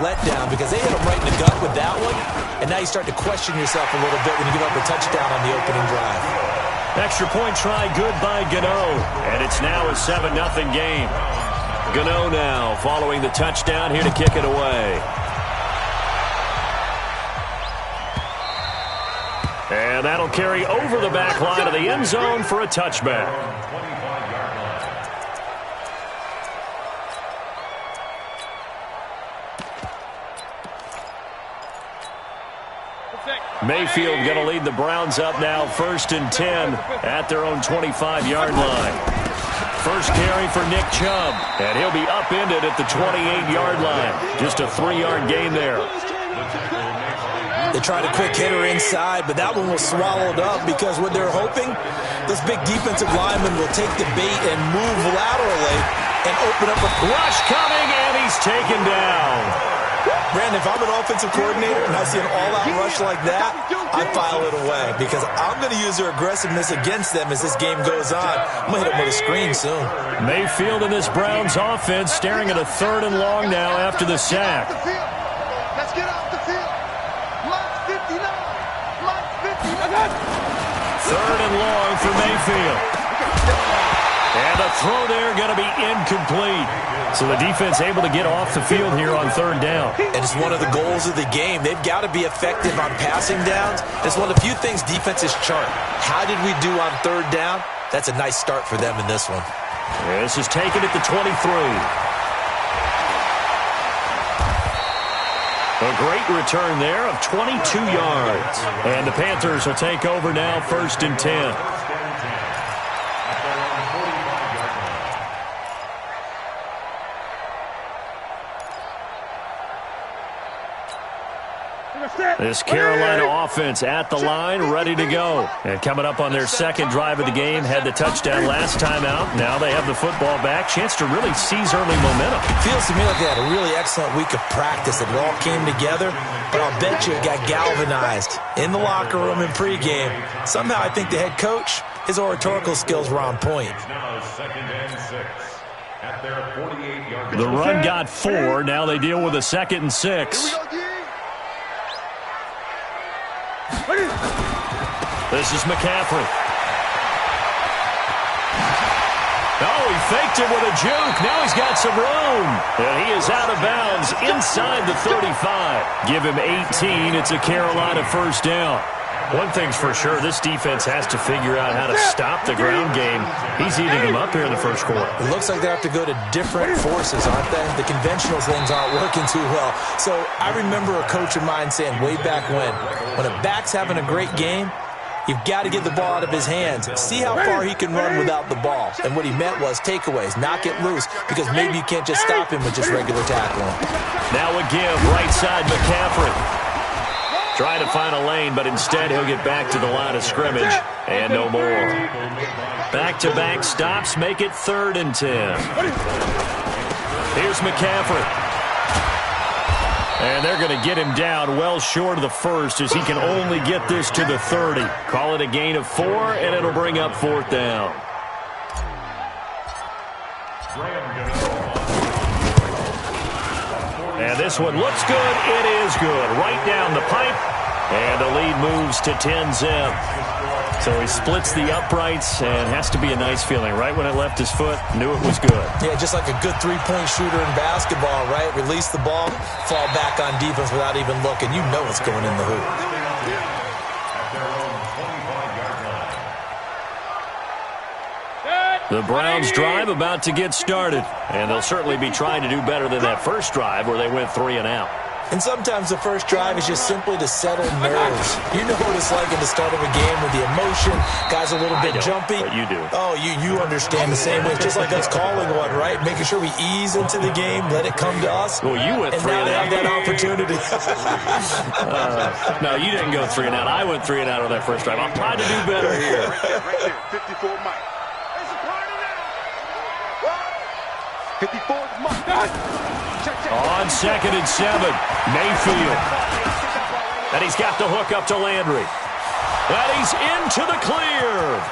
letdown because they hit him right in the gut with that one, and now you start to question yourself a little bit when you give up a touchdown on the opening drive. Extra point try good by Gano, and it's now a 7-0 game. Gano now following the touchdown here to kick it away. And that'll carry over the back line of the end zone for a touchback. Mayfield going to lead the Browns up now, 1st and 10 at their own 25-yard line. First carry for Nick Chubb, and he'll be upended at the 28-yard line. Just a 3-yard gain there. They tried a quick hitter inside, but that one was swallowed up because what they're hoping, this big defensive lineman will take the bait and move laterally and open up a rush coming, and he's taken down. Brandon, if I'm an offensive coordinator and I see an all-out rush like that, I file it away because I'm going to use their aggressiveness against them as this game goes on. I'm going to hit them with a screen soon. Mayfield in this Browns offense staring at a 3rd and long now after the sack. Let's get off the field. Line 59. Line 59. 3rd and long for Mayfield. And the throw there going to be incomplete. So the defense able to get off the field here on 3rd down. And it's one of the goals of the game. They've got to be effective on passing downs. It's one of the few things defenses chart. How did we do on 3rd down? That's a nice start for them in this one. Yeah, this is taken at the 23. A great return there of 22 yards. And the Panthers will take over now, 1st and 10. This Carolina offense at the line, ready to go. And coming up on their 2nd drive of the game, had the touchdown last time out. Now they have the football back. Chance to really seize early momentum. Feels to me like they had a really excellent week of practice. It all came together, but I'll bet you it got galvanized in the locker room in pregame. Somehow I think the head coach, his oratorical skills were on point. The run got 4. Now they deal with a 2nd and 6. This is McCaffrey. Oh, he faked it with a juke. Now he's got some room. And he is out of bounds inside the 35. Give him 18. It's a Carolina 1st down. One thing's for sure, this defense has to figure out how to stop the ground game. He's eating them up here in the 1st quarter. It looks like they have to go to different forces, aren't they? The conventional things aren't working too well. So I remember a coach of mine saying way back when a back's having a great game, you've got to get the ball out of his hands. See how far he can run without the ball. And what he meant was takeaways, knock it loose, because maybe you can't just stop him with just regular tackling. Now a give, right side McCaffrey. Trying to find a lane, but instead he'll get back to the line of scrimmage. And no more. Back-to-back stops make it 3rd and 10. Here's McCaffrey. And they're going to get him down well short of the 1st as he can only get this to the 30. Call it a gain of 4, and it'll bring up 4th down. And this one looks good. It is good. Right down the pipe. And the lead moves to 10-zip. So he splits the uprights and has to be a nice feeling. Right when it left his foot, knew it was good. Yeah, just like a good three-point shooter in basketball, right? Release the ball, fall back on defense without even looking. You know it's going in the hoop. The Browns drive about to get started. And they'll certainly be trying to do better than that first drive where they went 3 and out. And sometimes the first drive is just simply to settle nerves. You know what it's like at the start of a game with the emotion. Guys a little bit jumpy. But you do. Oh, you understand the same way. It's just like us calling one, right? Making sure we ease into the game, let it come to us. Well, you went 3 and out. And now they have that opportunity. No, you didn't go 3 and out. I went 3 and out on that first drive. I'm trying to do better here. Right there, 54 Mike. It's a party now. 54 Mike. On 2nd and 7, Mayfield. And he's got the hook up to Landry. And he's into the clear.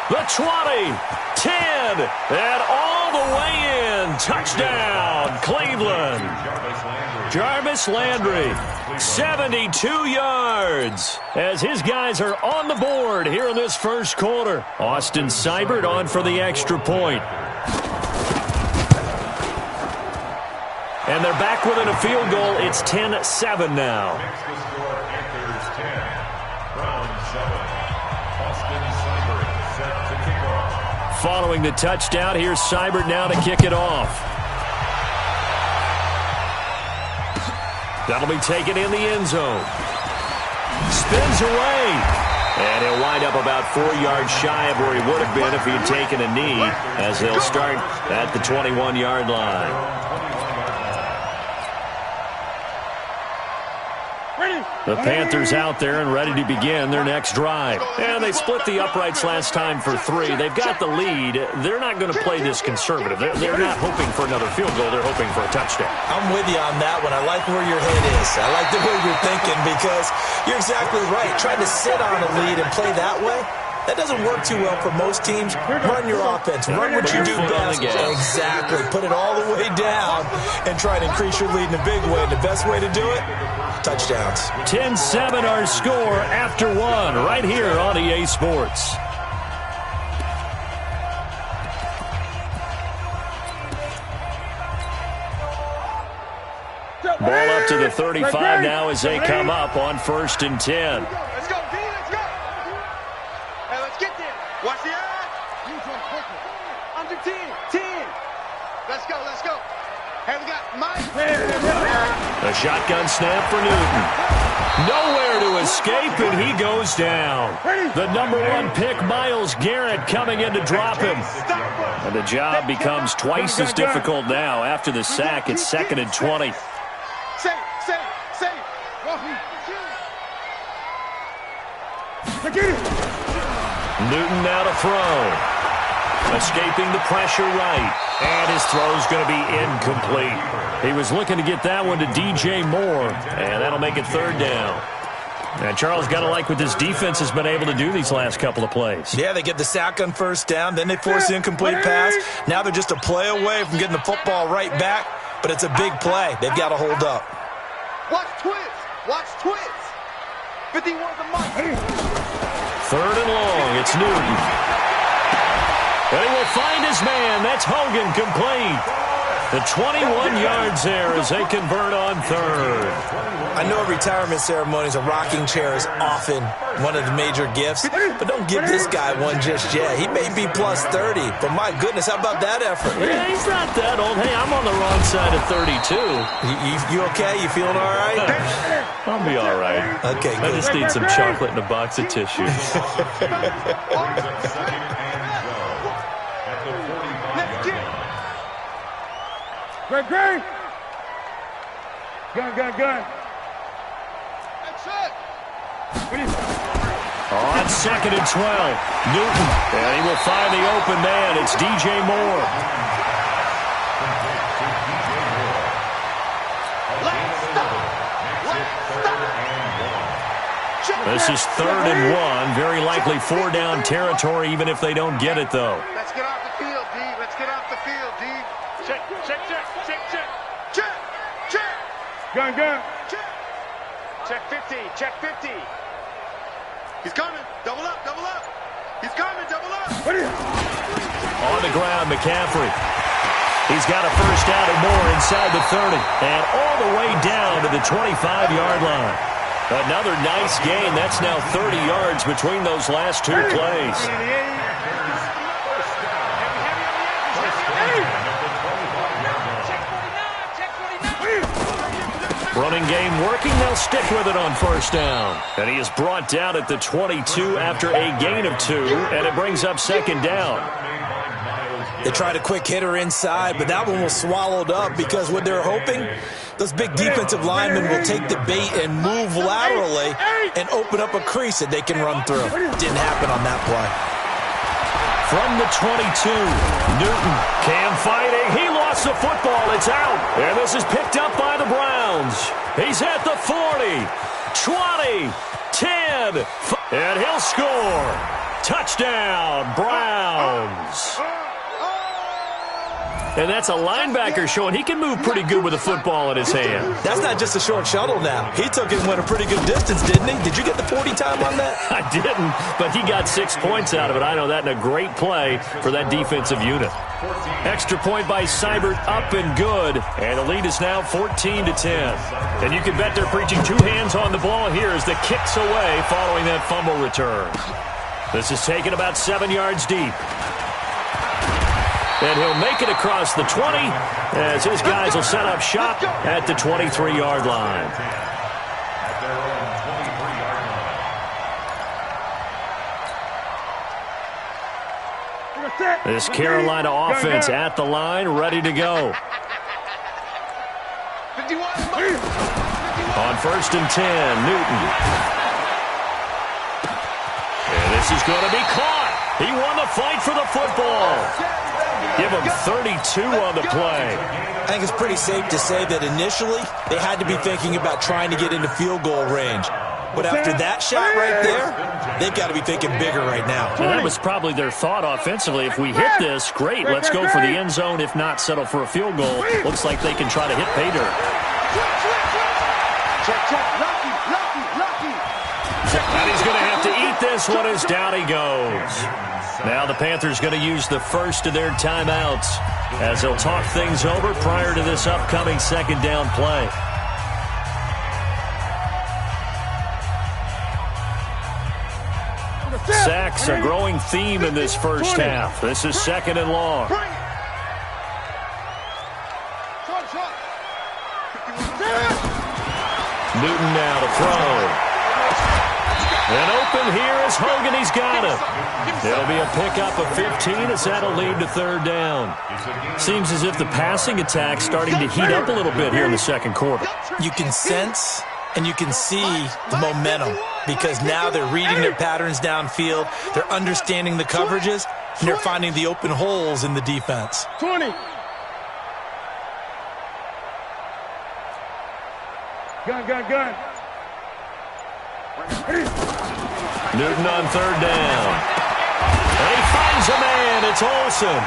The 20, 10, and all the way in. Touchdown, Cleveland. Jarvis Landry, 72 yards, as his guys are on the board here in this first quarter. Austin Seibert on for the extra point. And they're back within a field goal. It's 10-7 now. Next to score, Panthers 10, Browns 7. Austin Seibert set to kick off. Following the touchdown, here's Seibert now to kick it off. That'll be taken in the end zone. Spins away. And he'll wind up about 4 yards shy of where he would have been if he had taken a knee, as they'll start at the 21-yard line. The Panthers out there and ready to begin their next drive. And they split the uprights last time for 3. They've got the lead. They're not going to play this conservative. They're not hoping for another field goal. They're hoping for a touchdown. I'm with you on that one. I like where your head is. I like the way you're thinking, because you're exactly right. Trying to sit on a lead and play that way, that doesn't work too well for most teams. Run your offense. Run what you do best. Exactly. Put it all the way down and try to increase your lead in a big way. And the best way to do it, touchdowns. 10-7 our score after 1 right here on EA Sports. Ball up to the 35 now as they come up on 1st and 10. Let's go, D, let's go. Hey, let's get there. Watch the odds. Under 10, 10. Let's go, let's go. Hey, we got Mike. A shotgun snap for Newton. Nowhere to escape, and he goes down. The #1 pick, Myles Garrett, coming in to drop him. And the job becomes twice as difficult now. After the sack, it's 2nd and 20. Safe. Newton now to throw. Escaping the pressure right. And his throw's going to be incomplete. He was looking to get that one to DJ Moore. And that'll make it 3rd down. And Charles, got to like what this defense has been able to do these last couple of plays. Yeah, they get the sack on 1st down. Then they force the incomplete pass. Now they're just a play away from getting the football right back. But it's a big play. They've got to hold up. Watch twist. 51 the mark. 3rd and long. It's Newton. And he will find his man. That's Hogan, complete. The 21 yards there as they convert on 3rd. I know retirement ceremonies, a rocking chair is often one of the major gifts, but don't give this guy one just yet. He may be plus 30, but my goodness, how about that effort? Yeah, he's not that old. Hey, I'm on the wrong side of 32. You okay? You feeling all right? I'll be all right. Okay, good. I just need some chocolate and a box of tissues. Great. Gun. That's it. On 2nd and 12, Newton. And he will find the open man. It's DJ Moore. This is 3rd and 1. Very likely 4 down territory, even if they don't get it, though. Let's get off the field, D. Let's get off the field, D. Check. Gun. Check 50. He's coming. Double up. He's coming. Double up. On the ground, McCaffrey. He's got a 1st down and more inside the 30. And all the way down to the 25-yard line. Another nice gain. That's now 30 yards between those last 2 plays. Running game working. They'll stick with it on 1st down. And he is brought down at the 22 after a gain of 2. And it brings up 2nd down. They tried a quick hitter inside, but that one was swallowed up because what they're hoping, those big defensive linemen will take the bait and move laterally and open up a crease that they can run through. Didn't happen on that play. From the 22, Newton, Cam fighting. He lost the football. It's out. And this is picked up by the Browns. He's at the 40. 20, 10, and he'll score. Touchdown, Browns. And that's a linebacker showing he can move pretty good with a football in his hand. That's not just a short shuttle now. He took it and went a pretty good distance, didn't he? Did you get the 40 time on that? I didn't, but he got 6 points out of it. I know that in a great play for that defensive unit. Extra point by Seibert, up and good. And the lead is now 14-10. And you can bet they're preaching 2 hands on the ball here as the kick's away following that fumble return. This is taken about 7 yards deep. And he'll make it across the 20 as his guys will set up shop at the 23-yard line. This Carolina offense at the line, ready to go. On 1st and 10, Newton. And this is going to be caught. He won the fight for the football. Give him 32 on the play. I think it's pretty safe to say that initially they had to be thinking about trying to get into field goal range. But after that shot right there, they've got to be thinking bigger right now. And that was probably their thought offensively. If we hit this, great. Let's go for the end zone. If not, settle for a field goal. Looks like they can try to hit pay dirt. And he's going to have to eat this one as down he goes. Now the Panthers going to use the first of their timeouts as they'll talk things over prior to this upcoming second down play. Sacks a growing theme in this first half. This is 2nd and long. Newton now to throw. And open here is Hogan. He's got him. It'll be a pickup of 15 as that'll lead to 3rd down. Seems as if the passing attack's starting to heat up a little bit here in the second quarter. You can sense and you can see the momentum because now they're reading their patterns downfield, they're understanding the coverages, and they're finding the open holes in the defense. 20. Gun. Newton on 3rd down. And he finds a man. It's Olsen.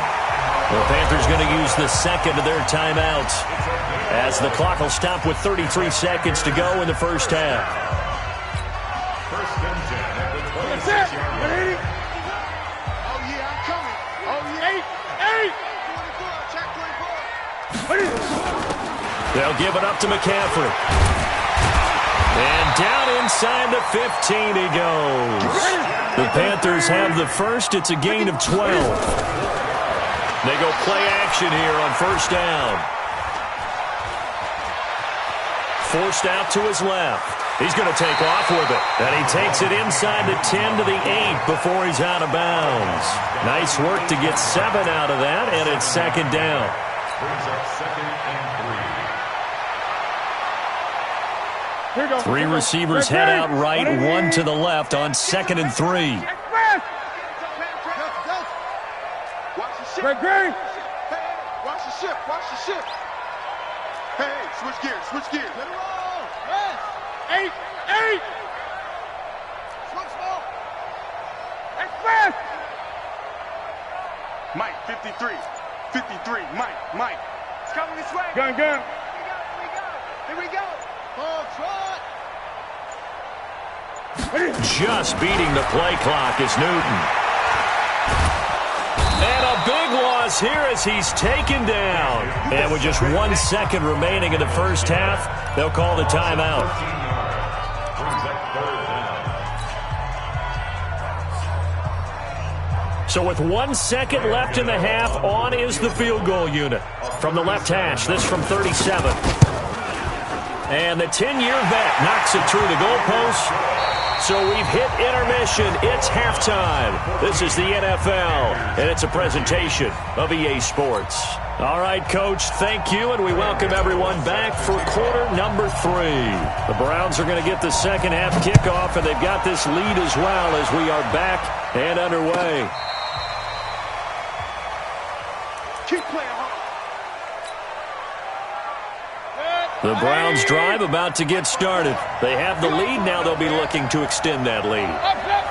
The Panthers going to use the second of their timeouts as the clock will stop with 33 seconds to go in the first half. 1st and 10 at the 26-yard line. Oh, yeah, I'm coming. Oh, yeah. 8. They'll give it up to McCaffrey. And down inside the 15 he goes. The Panthers have the first. It's a gain of 12. They go play action here on 1st down. Forced out to his left. He's going to take off with it. And he takes it inside the 10 to the 8 before he's out of bounds. Nice work to get 7 out of that, and it's 2nd down. Brings up 2nd and 3. 3 receivers head out right, 1 to the left on 2nd and 3. Watch the ship. Hey, watch the ship. Hey, switch gears. Let it roll. Yes. 8. Switch ball. Express. Mike, 53. Mike. It's coming this way. Gun. Here we go. Just beating the play clock is Newton. And a big loss here as he's taken down. And with just 1 second remaining in the first half, they'll call the timeout. Brings up 3rd down. So with 1 second left in the half, on is the field goal unit. From the left hash, this from 37. And the 10-year vet knocks it through the goalpost. So we've hit intermission. It's halftime. This is the NFL, and it's a presentation of EA Sports. All right, Coach, thank you, and we welcome everyone back for quarter number 3. The Browns are going to get the second half kickoff, and they've got this lead as well as we are back and underway. Keep playing hard. The Browns drive about to get started. They have the lead. Now they'll be looking to extend that lead.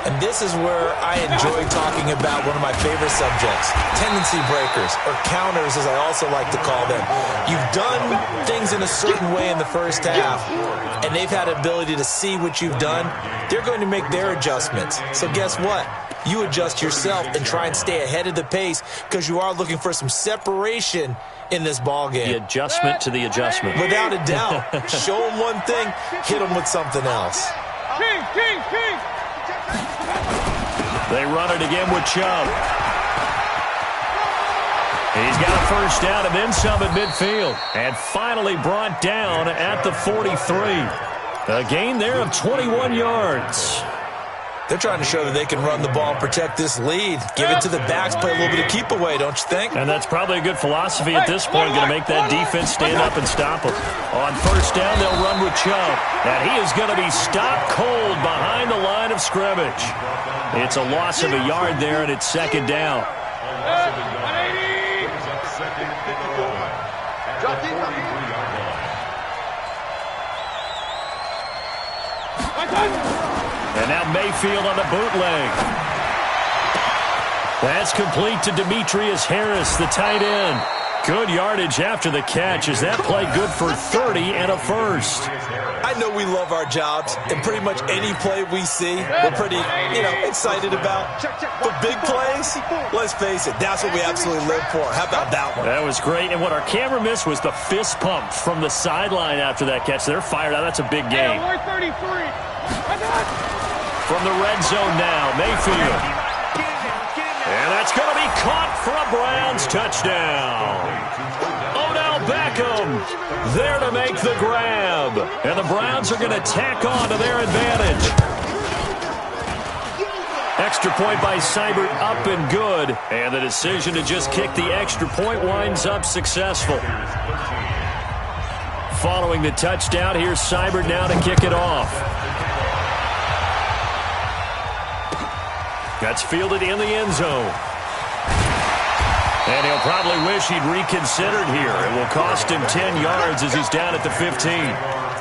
And this is where I enjoy talking about one of my favorite subjects, tendency breakers, or counters as I also like to call them. You've done things in a certain way in the first half, and they've had the ability to see what you've done. They're going to make their adjustments. So guess what? You adjust yourself and try and stay ahead of the pace because you are looking for some separation in this ball game. The adjustment to the adjustment. Without a doubt. Show them one thing, hit them with something else. They run it again with Chubb. He's got a first down and then some at midfield. And finally brought down at the 43. A gain there of 21 yards. They're trying to show that they can run the ball, protect this lead, give it to the backs, play a little bit of keep away, don't you think? And that's probably a good philosophy at this point, going to make that defense stand up and stop them. On first down, they'll run with Chubb. And he is going to be stopped cold behind the line of scrimmage. It's a loss of a yard there, and it's second down. And now Mayfield on the bootleg. That's complete to Demetrius Harris, the tight end. Good yardage after the catch. Is that play good for 30 and a first? I know we love our jobs, and pretty much any play we see, we're pretty, excited about. But big plays, let's face it, that's what we absolutely live for. How about that one? That was great, and what our camera missed was the fist pump from the sideline after that catch. They're fired out. That's a big game. From the red zone now, Mayfield. And that's going to be caught for a Browns touchdown. Odell Beckham there to make the grab. And the Browns are going to tack on to their advantage. Extra point by Seibert up and good. And the decision to just kick the extra point winds up successful. Following the touchdown, here's Seibert now to kick it off. That's fielded in the end zone. And he'll probably wish he'd reconsidered here. It will cost him 10 yards as he's down at the 15.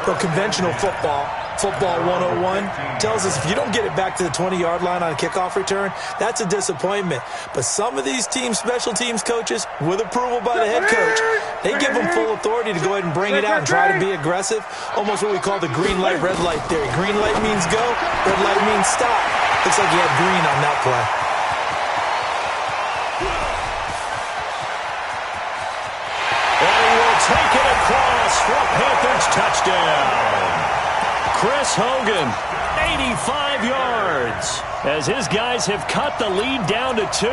Well, conventional football 101, tells us if you don't get it back to the 20-yard line on a kickoff return, that's a disappointment. But some of these teams, special teams coaches, with approval by the head coach, they give them full authority to go ahead and bring it out and try to be aggressive. Almost what we call the green light, red light theory. Green light means go, red light means stop. Looks like he had green on that play. And he will take it across for a Panthers touchdown. Chris Hogan, 85 yards, as his guys have cut the lead down to 2.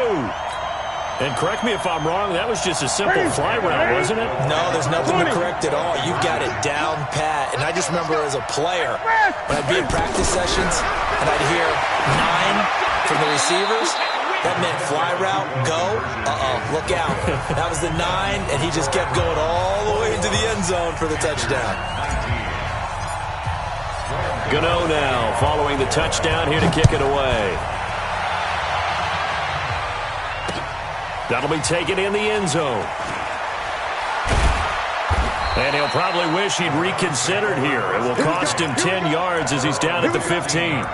And correct me if I'm wrong, that was just a simple fly route, wasn't it? No, there's nothing to correct at all. You've got it down pat. And I just remember as a player, when I'd be in practice sessions, and I'd hear 9 from the receivers, that meant fly route, go, look out. That was the 9, and he just kept going all the way into the end zone for the touchdown. Gano now following the touchdown here to kick it away. That'll be taken in the end zone. And he'll probably wish he'd reconsidered here. It will cost him 10 yards as he's down at the 15.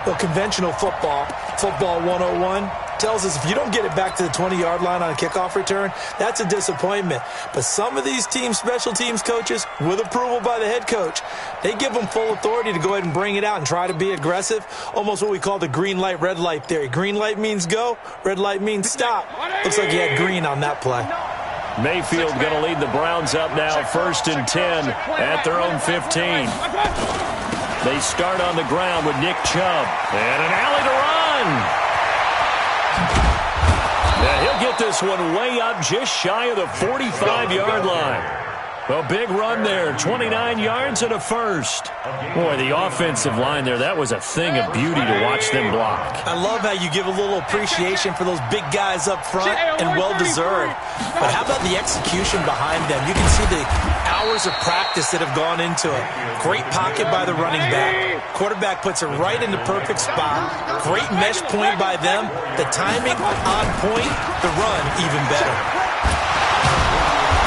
Well, conventional football 101, tells us if you don't get it back to the 20-yard line on a kickoff return, that's a disappointment. But some of these teams, special teams coaches, with approval by the head coach, they give them full authority to go ahead and bring it out and try to be aggressive. Almost what we call the green light, red light theory. Green light means go, red light means stop. Looks like he had green on that play. Mayfield going to lead the Browns up now, 1st and 10 at their own 15. They start on the ground with Nick Chubb. And an alley to run. And he'll get this one way up just shy of the 45-yard line. A big run there, 29 yards and a first. Boy, the offensive line there, that was a thing of beauty to watch them block. I love how you give a little appreciation for those big guys up front, and well-deserved. But how about the execution behind them? You can see the hours of practice that have gone into it. Great pocket by the running back. Quarterback puts it right in the perfect spot. Great mesh point by them. The timing on point. The run even better.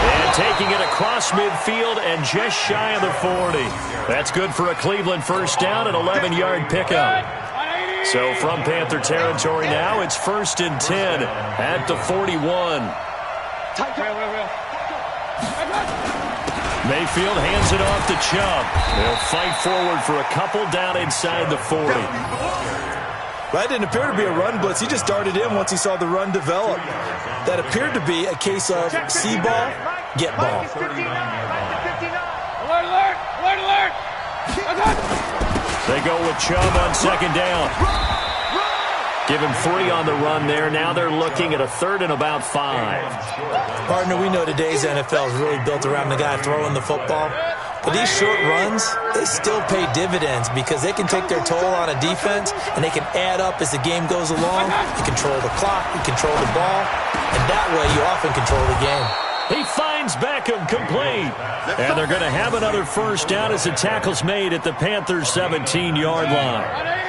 And taking it across midfield and just shy of the 40. That's good for a Cleveland first down, an 11-yard pickup. So from Panther territory now, it's 1st and 10 at the 41. Mayfield hands it off to Chubb. They'll fight forward for a couple down inside the 40. That didn't appear to be a run blitz. He just darted in once he saw the run develop. That appeared to be a case of see ball, get ball. Alert, alert, alert, alert. They go with Chubb on 2nd down. Give him 3 on the run there. Now they're looking at a 3rd and about 5. Partner, we know today's NFL is really built around the guy throwing the football. But these short runs, they still pay dividends because they can take their toll on a defense and they can add up as the game goes along. You control the clock, you control the ball, and that way you often control the game. He finds Beckham complete. And they're going to have another first down as the tackle's made at the Panthers' 17-yard line.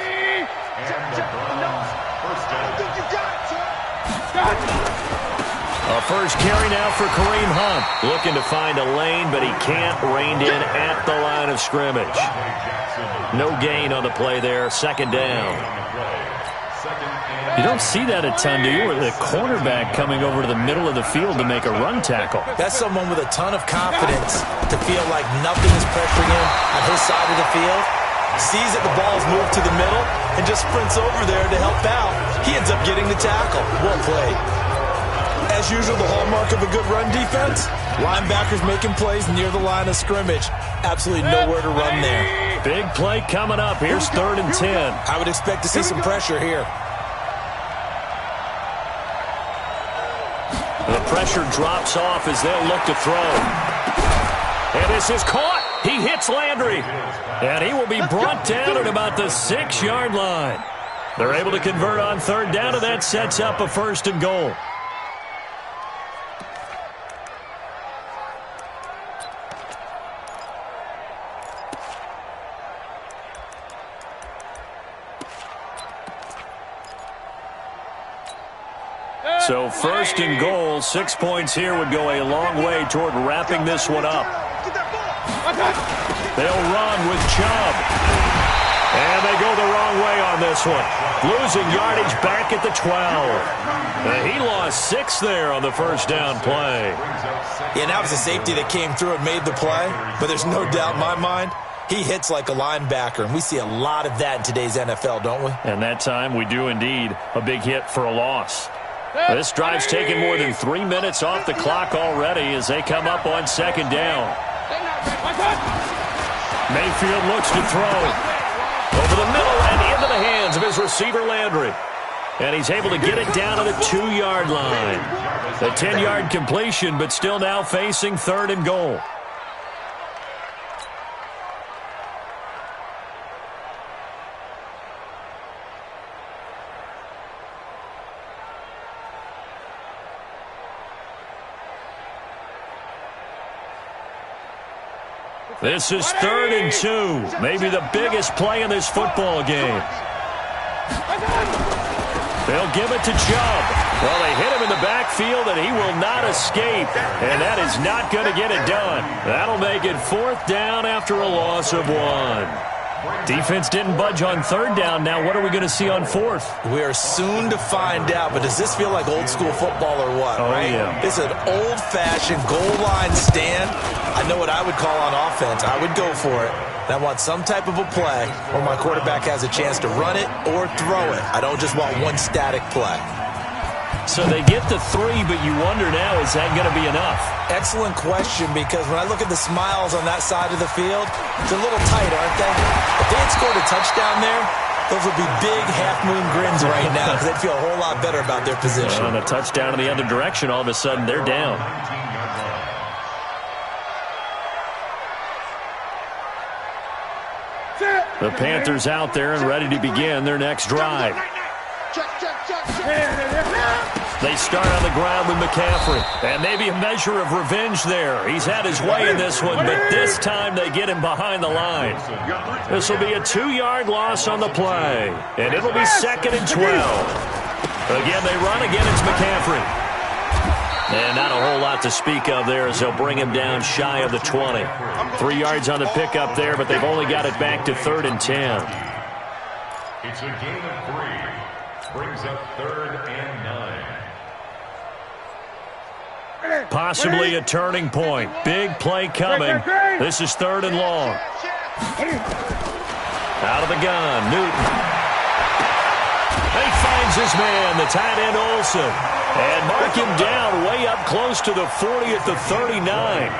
A first carry now for Kareem Hunt. Looking to find a lane, but he can't. Reined in at the line of scrimmage. No gain on the play there. 2nd down. You don't see that a ton, do you? Or the cornerback coming over to the middle of the field to make a run tackle. That's someone with a ton of confidence to feel like nothing is pressuring him on his side of the field. Sees that the ball is moved to the middle and just sprints over there to help out. He ends up getting the tackle. Well played. As usual, the hallmark of a good run defense, linebackers making plays near the line of scrimmage. Absolutely nowhere to run there. Big play coming up. Here's 3rd and 10. I would expect to see some pressure here. The pressure drops off as they'll look to throw. And this is caught. He hits Landry. And he will be brought down at about the 6-yard line. They're able to convert on 3rd down, and that sets up a 1st and goal. So 1st and goal, 6 points here would go a long way toward wrapping this one up. They'll run with Chubb. And they go the wrong way on this one. Losing yardage back at the 12. He lost 6 there on the first down play. Yeah, that was a safety that came through and made the play. But there's no doubt in my mind, he hits like a linebacker. And we see a lot of that in today's NFL, don't we? And that time we do indeed. A big hit for a loss. This drive's taken more than 3 minutes off the clock already as they come up on 2nd down. Mayfield looks to throw. Over the middle and into the hands of his receiver Landry. And he's able to get it down to the 2-yard line. The 10-yard completion, but still now facing 3rd and goal. This is 3rd and 2. Maybe the biggest play in this football game. They'll give it to Chubb. Well, they hit him in the backfield, and he will not escape. And that is not going to get it done. That'll make it 4th down after a loss of 1. Defense didn't budge on 3rd down. Now what are we going to see on 4th? We are soon to find out, but does this feel like old school football or what, oh, right? Yeah. It's an old-fashioned goal line stand. I know what I would call on offense. I would go for it. And I want some type of a play where my quarterback has a chance to run it or throw it. I don't just want one static play. So they get the 3, but you wonder now, is that going to be enough? Excellent question, because when I look at the smiles on that side of the field, it's a little tight, aren't they? If they had scored a touchdown there, those would be big half-moon grins right now because they'd feel a whole lot better about their position. On a touchdown in the other direction, all of a sudden they're down. The Panthers out there and ready to begin their next drive. They start on the ground with McCaffrey. And maybe a measure of revenge there. He's had his way in this one, but this time they get him behind the line. This will be a 2-yard loss on the play. And it'll be 2nd and 12. Again, they run. Again, it's McCaffrey. And not a whole lot to speak of there as they'll bring him down shy of the 20. 3 yards on the pickup there, but they've only got it back to 3rd and 10. It's a gain of 3. Brings up 3rd and 9. Possibly a turning point. Big play coming. This is 3rd and long. Out of the gun, Newton. He finds his man, the tight end Olsen. And mark him down way up close to the 40 at the 39.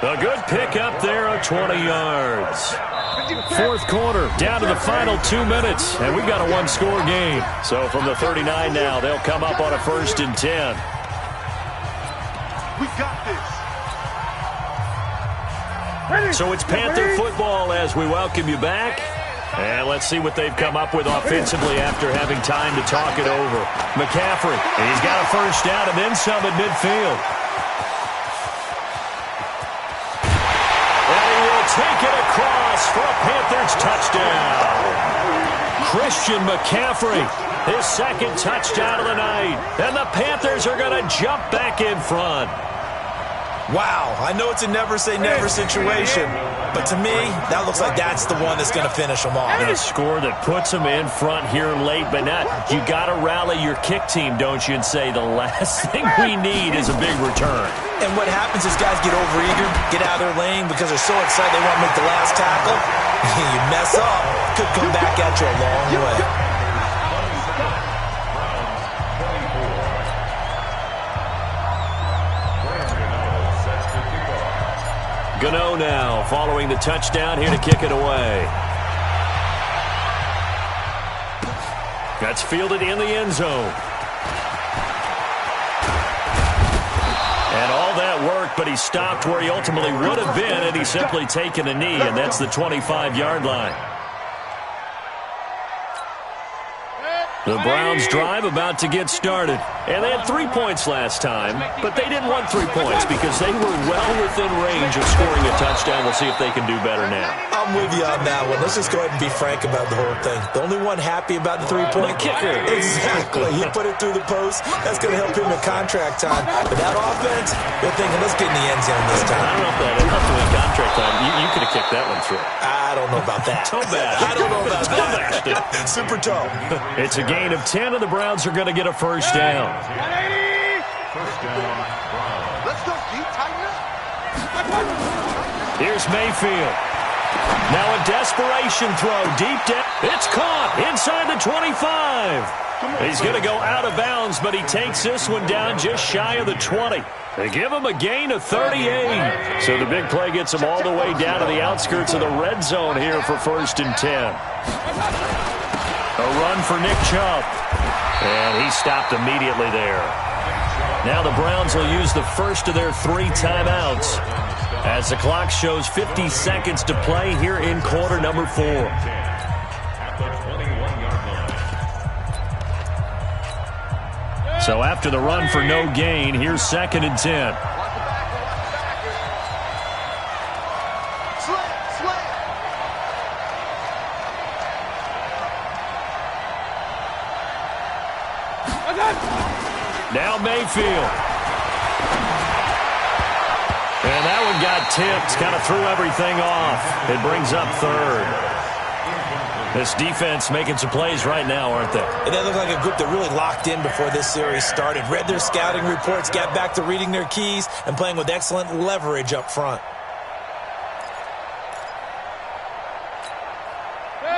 A good pickup there of 20 yards. 4th quarter, down to the final 2 minutes, and we've got a one-score game. So from the 39 now, they'll come up on a 1st and 10. We got this. So it's Panther football as we welcome you back. And let's see what they've come up with offensively after having time to talk it over. McCaffrey, he's got a 1st down and then some at midfield. And he will take it across for a Panthers touchdown. Christian McCaffrey, his 2nd touchdown of the night. And the Panthers are going to jump back in front. Wow, I know it's a never-say-never situation, but to me, that looks like that's the one that's going to finish them off. A score that puts them in front here late, but not. You got to rally your kick team, don't you, and say the last thing we need is a big return. And what happens is guys get overeager, get out of their lane because they're so excited they want to make the last tackle. You mess up, could come back at you a long way. Gano now following the touchdown here to kick it away. That's fielded in the end zone. And all that work, but he stopped where he ultimately would have been, and he's simply taken a knee, and that's the 25-yard line. The Browns drive about to get started. And they had 3 points last time, but they didn't want 3 points because they were well within range of scoring a touchdown. We'll see if they can do better now. I'm with you on that one. Let's just go ahead and be frank about the whole thing. The only one happy about the 3-point kicker. Exactly. He put it through the post. That's going to help him in contract time. But that offense, they're thinking, let's get in the end zone this time. I don't know if that enough to win contract time. You could have kicked that one through. I don't know about that. Too bad. I don't know about that. Super tall. It's a gain of 10, and the Browns are going to get a 1st down. 1st down, Browns. Let's go, G. Tighten up. Here's Mayfield. Now a desperation throw deep down. It's caught inside the 25. He's going to go out of bounds, but he takes this one down just shy of the 20. They give him a gain of 38. So the big play gets him all the way down to the outskirts of the red zone here for 1st and 10. A run for Nick Chubb. And he stopped immediately there. Now the Browns will use the first of their 3 timeouts as the clock shows 50 seconds to play here in quarter number 4. At the 21-yard line. So after the run for no gain, here's 2nd and 10. Now Mayfield. And that one got tipped, kind of threw everything off. It brings up 3rd. This defense making some plays right now, aren't they? And they look like a group that really locked in before this series started. Read their scouting reports, got back to reading their keys, and playing with excellent leverage up front.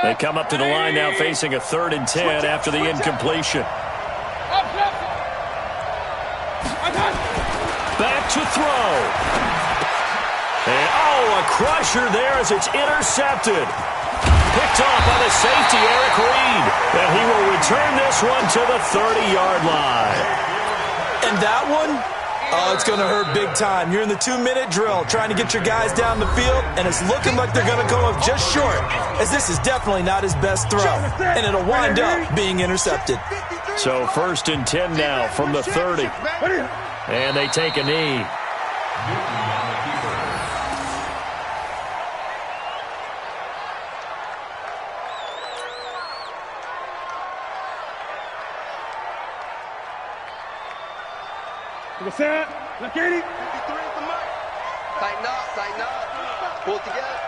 They come up to the line now facing a 3rd and 10 after the incompletion. Back to throw. And, a crusher there as it's intercepted. Picked off by the safety, Eric Reed. And he will return this one to the 30-yard line. And that one, it's going to hurt big time. You're in the 2-minute drill trying to get your guys down the field, and it's looking like they're going to go up just short, as this is definitely not his best throw. And it'll wind up being intercepted. So 1st and 10 now from the 30. And they take a knee. What's that? Look at it. 53 at the mic. Tighten up, tighten up. Pull it together.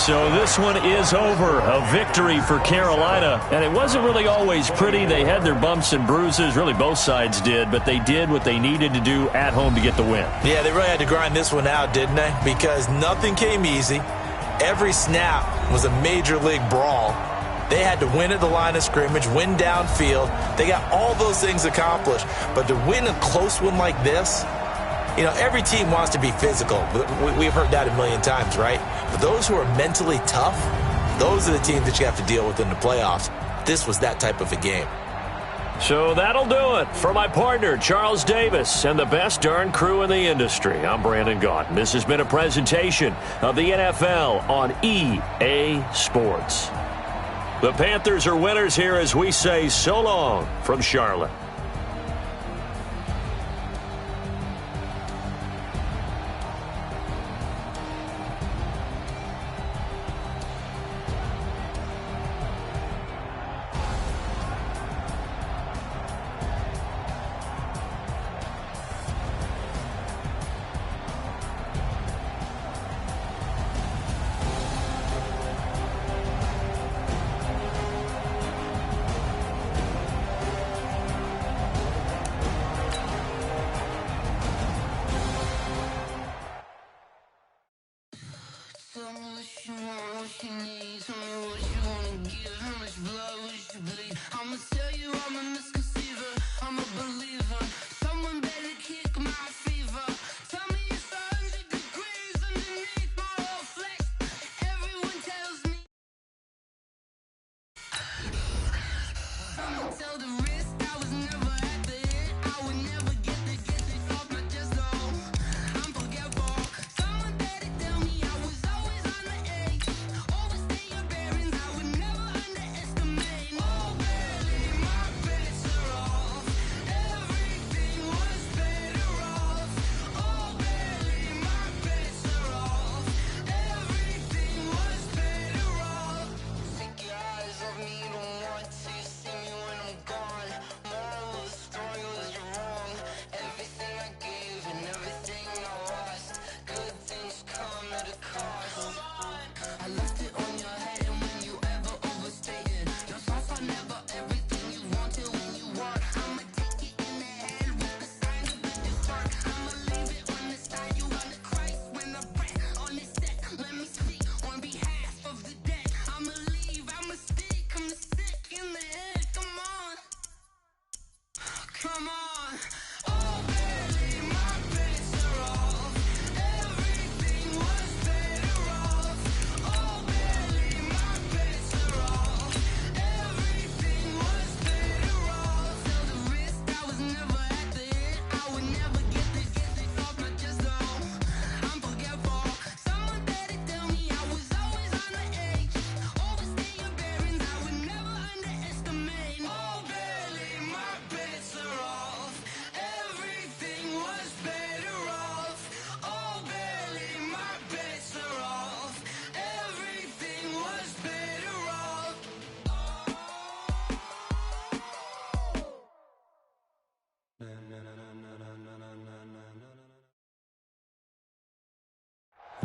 So this one is over. A victory for Carolina. And it wasn't really always pretty. They had their bumps and bruises. Really, both sides did. But they did what they needed to do at home to get the win. Yeah, they really had to grind this one out, didn't they? Because nothing came easy. Every snap was a major league brawl. They had to win at the line of scrimmage, win downfield. They got all those things accomplished. But to win a close one like this, you know, every team wants to be physical. We've heard that a million times, right? But those who are mentally tough, those are the teams that you have to deal with in the playoffs. This was that type of a game. So that'll do it. For my partner, Charles Davis, and the best darn crew in the industry, I'm Brandon Gaudin. This has been a presentation of the NFL on EA Sports. The Panthers are winners here as we say so long from Charlotte.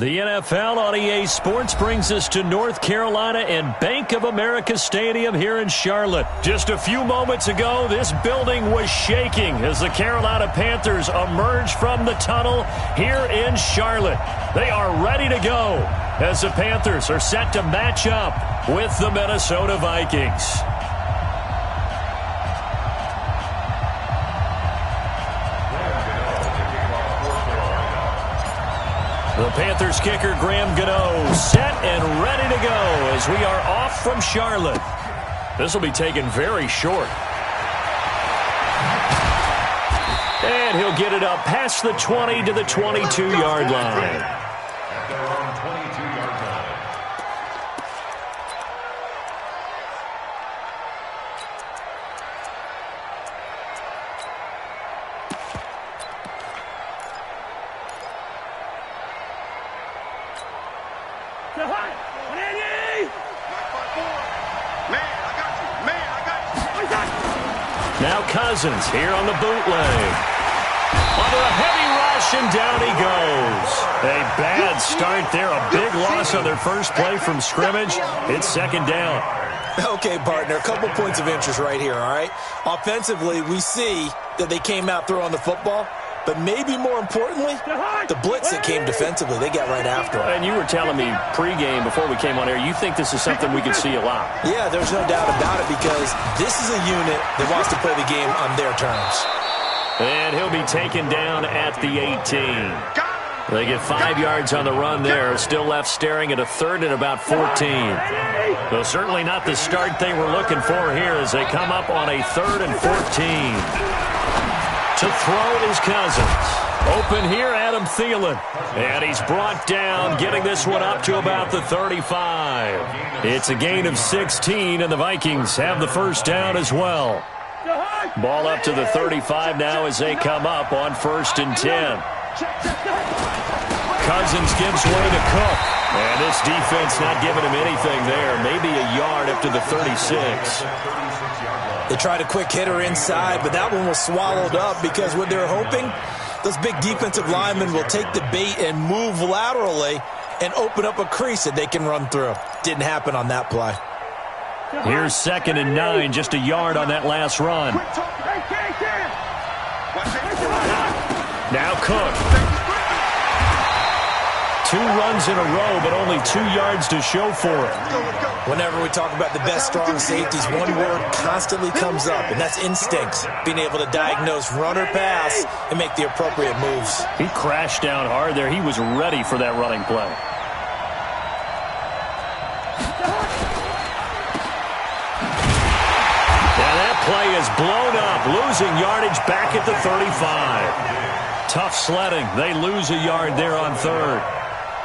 The NFL on EA Sports brings us to North Carolina and Bank of America Stadium here in Charlotte. Just a few moments ago, this building was shaking as the Carolina Panthers emerged from the tunnel here in Charlotte. They are ready to go as the Panthers are set to match up with the Minnesota Vikings. The Panthers kicker, Graham Gano, set and ready to go as we are off from Charlotte. This will be taken very short. And he'll get it up past the 20 to the 22-yard line. At their own 22-yard line. Now Cousins here on the bootleg. Under a heavy rush, and down he goes. A bad start there. A big loss on their first play from scrimmage. It's second down. Okay, partner, a couple points of interest right here, all right? Offensively, we see that they came out throwing the football, but maybe more importantly, the blitz that came defensively, they got right after it. And you were telling me pregame before we came on air, you think this is something we could see a lot. Yeah, there's no doubt about it because this is a unit that wants to play the game on their terms. And he'll be taken down at the 18. They get 5 yards on the run there. Still left staring at a third and about 14. Well, certainly not the start they were looking for here as they come up on a 3rd and 14. To throw is Cousins. Open here, Adam Thielen. And he's brought down, getting this one up to about the 35. It's a gain of 16, and the Vikings have the first down as well. Ball up to the 35 now as they come up on 1st and 10. Cousins gives way to Cook. And this defense not giving him anything there. Maybe a yard up to the 36. They tried a quick hitter inside, but that one was swallowed up because what they're hoping, those big defensive linemen will take the bait and move laterally and open up a crease that they can run through. Didn't happen on that play. Here's 2nd and 9, just a yard on that last run. Now Cook. 2 runs in a row, but only 2 yards to show for it. Whenever we talk about the best strong safeties, one word constantly comes up, and that's instincts. Being able to diagnose run or pass and make the appropriate moves. He crashed down hard there. He was ready for that running play. Now that play is blown up, losing yardage back at the 35. Tough sledding. They lose a yard there on 3rd.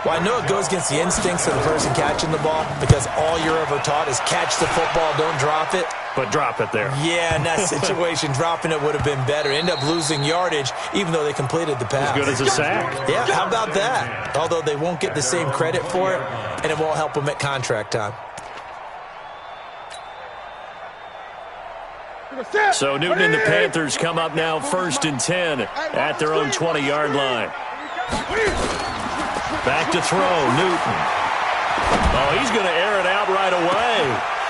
Well, I know it goes against the instincts of the person catching the ball because all you're ever taught is catch the football, don't drop it. But drop it there. Yeah, in that situation, dropping it would have been better. End up losing yardage, even though they completed the pass. As good as a sack. Yeah, how about that? Although they won't get the same credit for it, and it won't help them at contract time. So Newton and the Panthers come up now 1st and 10 at their own 20-yard line. Back to throw, Newton. Oh, he's going to air it out right away.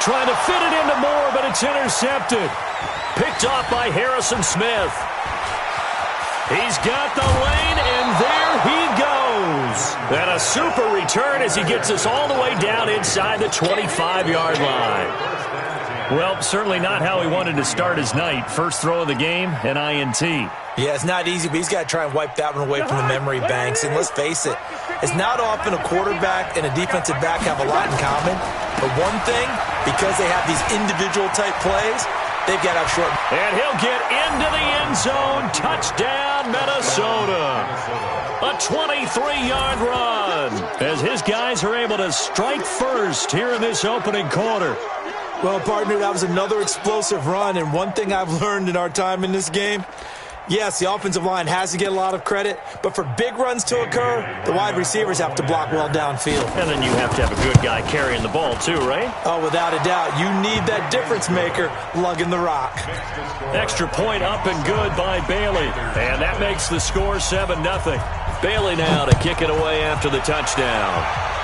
Trying to fit it into Moore, but it's intercepted. Picked off by Harrison Smith. He's got the lane, and there he goes. And a super return as he gets us all the way down inside the 25-yard line. Well, certainly not how he wanted to start his night. First throw of the game, an INT. Yeah, it's not easy, but he's got to try and wipe that one away from the memory banks. And let's face it, it's not often a quarterback and a defensive back have a lot in common. But one thing, because they have these individual type plays, they've got to have short. And he'll get into the end zone. Touchdown, Minnesota. A 23-yard run as his guys are able to strike first here in this opening quarter. Well, partner, that was another explosive run, and one thing I've learned in our time in this game, yes, the offensive line has to get a lot of credit, but for big runs to occur, the wide receivers have to block well downfield. And then you have to have a good guy carrying the ball too, right? Oh, without a doubt. You need that difference maker lugging the rock. Extra point up and good by Bailey, and that makes the score 7-0. Bailey now to kick it away after the touchdown.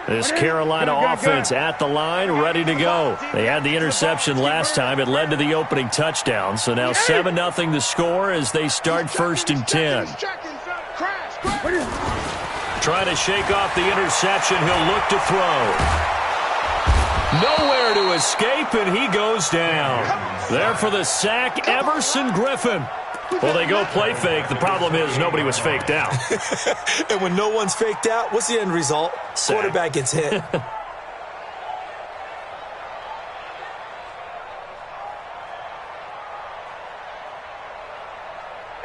This Carolina offense at the line, ready to go. They had the interception last time. It led to the opening touchdown. So now 7-0 the score as they start 1st and 10. Trying to shake off the interception. He'll look to throw. Nowhere to escape, and he goes down. There for the sack, Everson Griffin. Well, they go play fake. The problem is nobody was faked out. And when no one's faked out, what's the end result? Sack. Quarterback gets hit.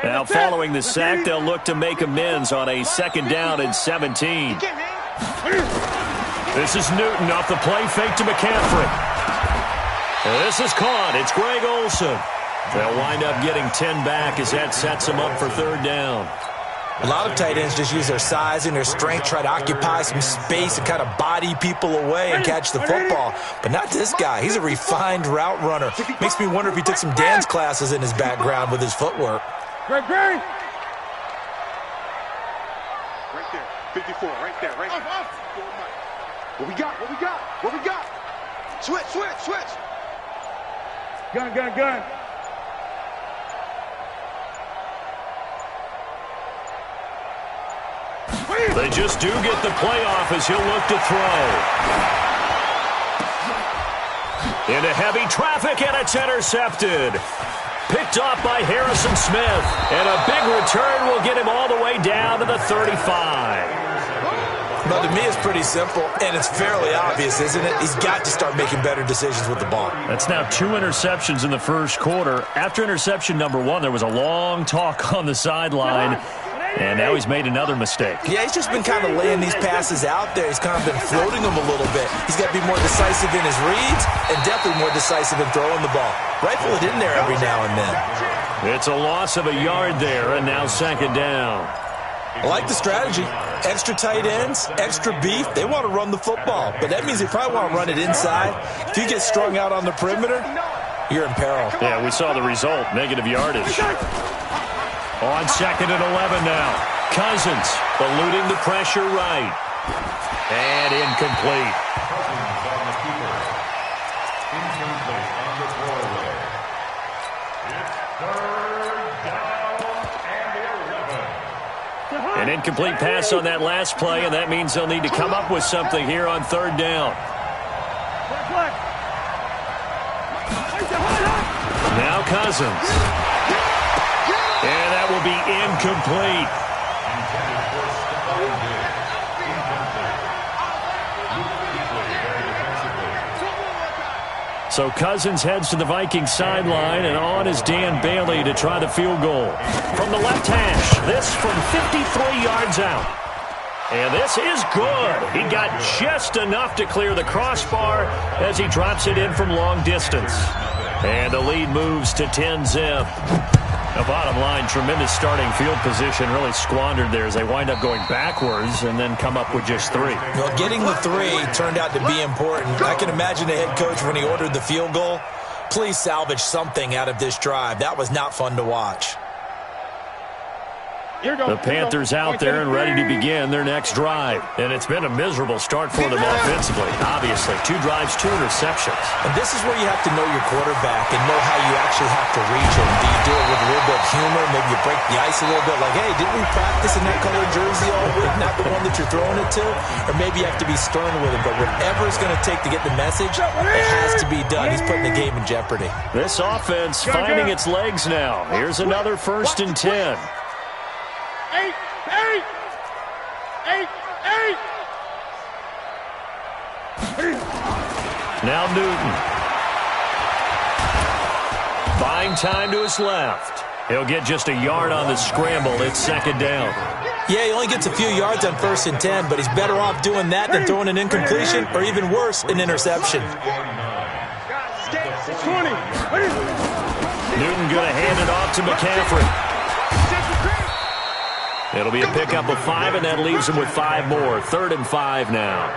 Now following the sack, they'll look to make amends on a 2nd down and 17. This is Newton off the play fake to McCaffrey. This is caught. It's Greg Olsen. They'll wind up getting 10 back as that sets them up for 3rd down. A lot of tight ends just use their size and their strength, try to occupy some space and kind of body people away and catch the football. But not this guy. He's a refined route runner. Makes me wonder if he took some dance classes in his background with his footwork. Right there. 54, right there, right there. What we got? What we got? What we got? Switch, switch, switch. Gun. They just do get the playoff as he'll look to throw. Into heavy traffic, and it's intercepted. Picked off by Harrison Smith. And a big return will get him all the way down to the 35. But to me, it's pretty simple, and it's fairly obvious, isn't it? He's got to start making better decisions with the ball. That's now 2 interceptions in the first quarter. After interception number 1, there was a long talk on the sideline. And now he's made another mistake. Yeah, he's just been kind of laying these passes out there. He's kind of been floating them a little bit. He's got to be more decisive in his reads and definitely more decisive in throwing the ball. Rifle it in there every now and then. It's a loss of a yard there, and now 2nd down. I like the strategy. Extra tight ends, extra beef. They want to run the football, but that means they probably want to run it inside. If you get strung out on the perimeter, you're in peril. Yeah, we saw the result, negative yardage. On 2nd and 11 now. Cousins eluding the pressure right. And incomplete. Cousins on the keeper. Incomplete on the throwaway. It's 3rd down and 11. An incomplete pass on that last play, and that means they'll need to come up with something here on 3rd down. Now Cousins. And that will be incomplete. So Cousins heads to the Vikings sideline, and on is Dan Bailey to try the field goal. From the left hash, this from 53 yards out. And this is good. He got just enough to clear the crossbar as he drops it in from long distance. And the lead moves to 10-zip. The bottom line, tremendous starting field position, really squandered there as they wind up going backwards and then come up with just 3. Well, getting the 3 turned out to be important. I can imagine the head coach when he ordered the field goal. Please salvage something out of this drive. That was not fun to watch. The Panthers out there and ready to begin their next drive. And it's been a miserable start for them offensively. Obviously, 2 drives, 2 interceptions. And this is where you have to know your quarterback and know how you actually have to reach him. Do you do it with a little bit of humor? Maybe you break the ice a little bit like, hey, didn't we practice in that colored jersey all week? Not the one that you're throwing it to? Or maybe you have to be stern with him. But whatever it's going to take to get the message, it has to be done. He's putting the game in jeopardy. This offense finding its legs now. Here's another 1st and 10. 8. Now Newton. Buying time to his left. He'll get just a yard on the scramble. It's 2nd down. Yeah, he only gets a few yards on 1st and 10, but he's better off doing that than throwing an incompletion or even worse, an interception. 20. Newton going to hand it off to McCaffrey. It'll be a pickup of 5, and that leaves him with 5 more. 3rd and 5 now.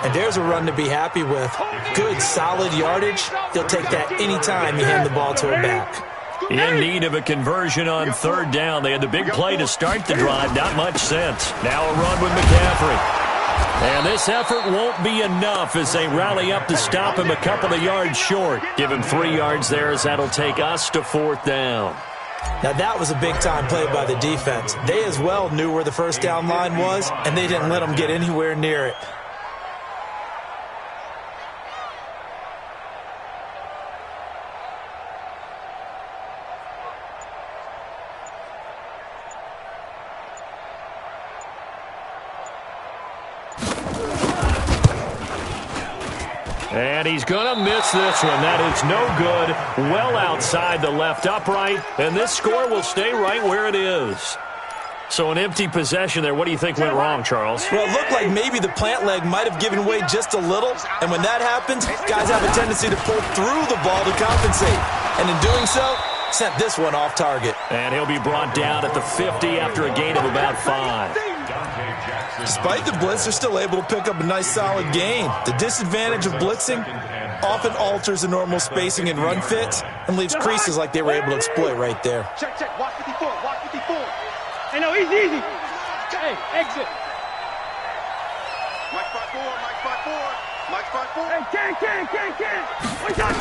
And there's a run to be happy with. Good, solid yardage. He'll take that any time you hand the ball to a back. In need of a conversion on 3rd down. They had the big play to start the drive. Not much sense. Now a run with McCaffrey. And this effort won't be enough as they rally up to stop him a couple of yards short. Give him 3 yards there as that'll take us to 4th down. Now that was a big-time play by the defense. They as well knew where the 1st down line was, and they didn't let them get anywhere near it. And he's going to miss this one. That is no good. Well outside the left upright. And this score will stay right where it is. So an empty possession there. What do you think went wrong, Charles? Well, it looked like maybe the plant leg might have given way just a little. And when that happens, guys have a tendency to pull through the ball to compensate. And in doing so, sent this one off target. And he'll be brought down at the 50 after a gain of about 5. Despite the blitz, they're still able to pick up a nice solid gain. The disadvantage of blitzing often alters the normal spacing and run fits and leaves creases like they were able to exploit right there. Check, check. Watch 54. Watch 54. Hey, no, easy. Hey, exit. Mike spot 4. Mike spot 4. Mike spot 4. Hey, can't. What's up?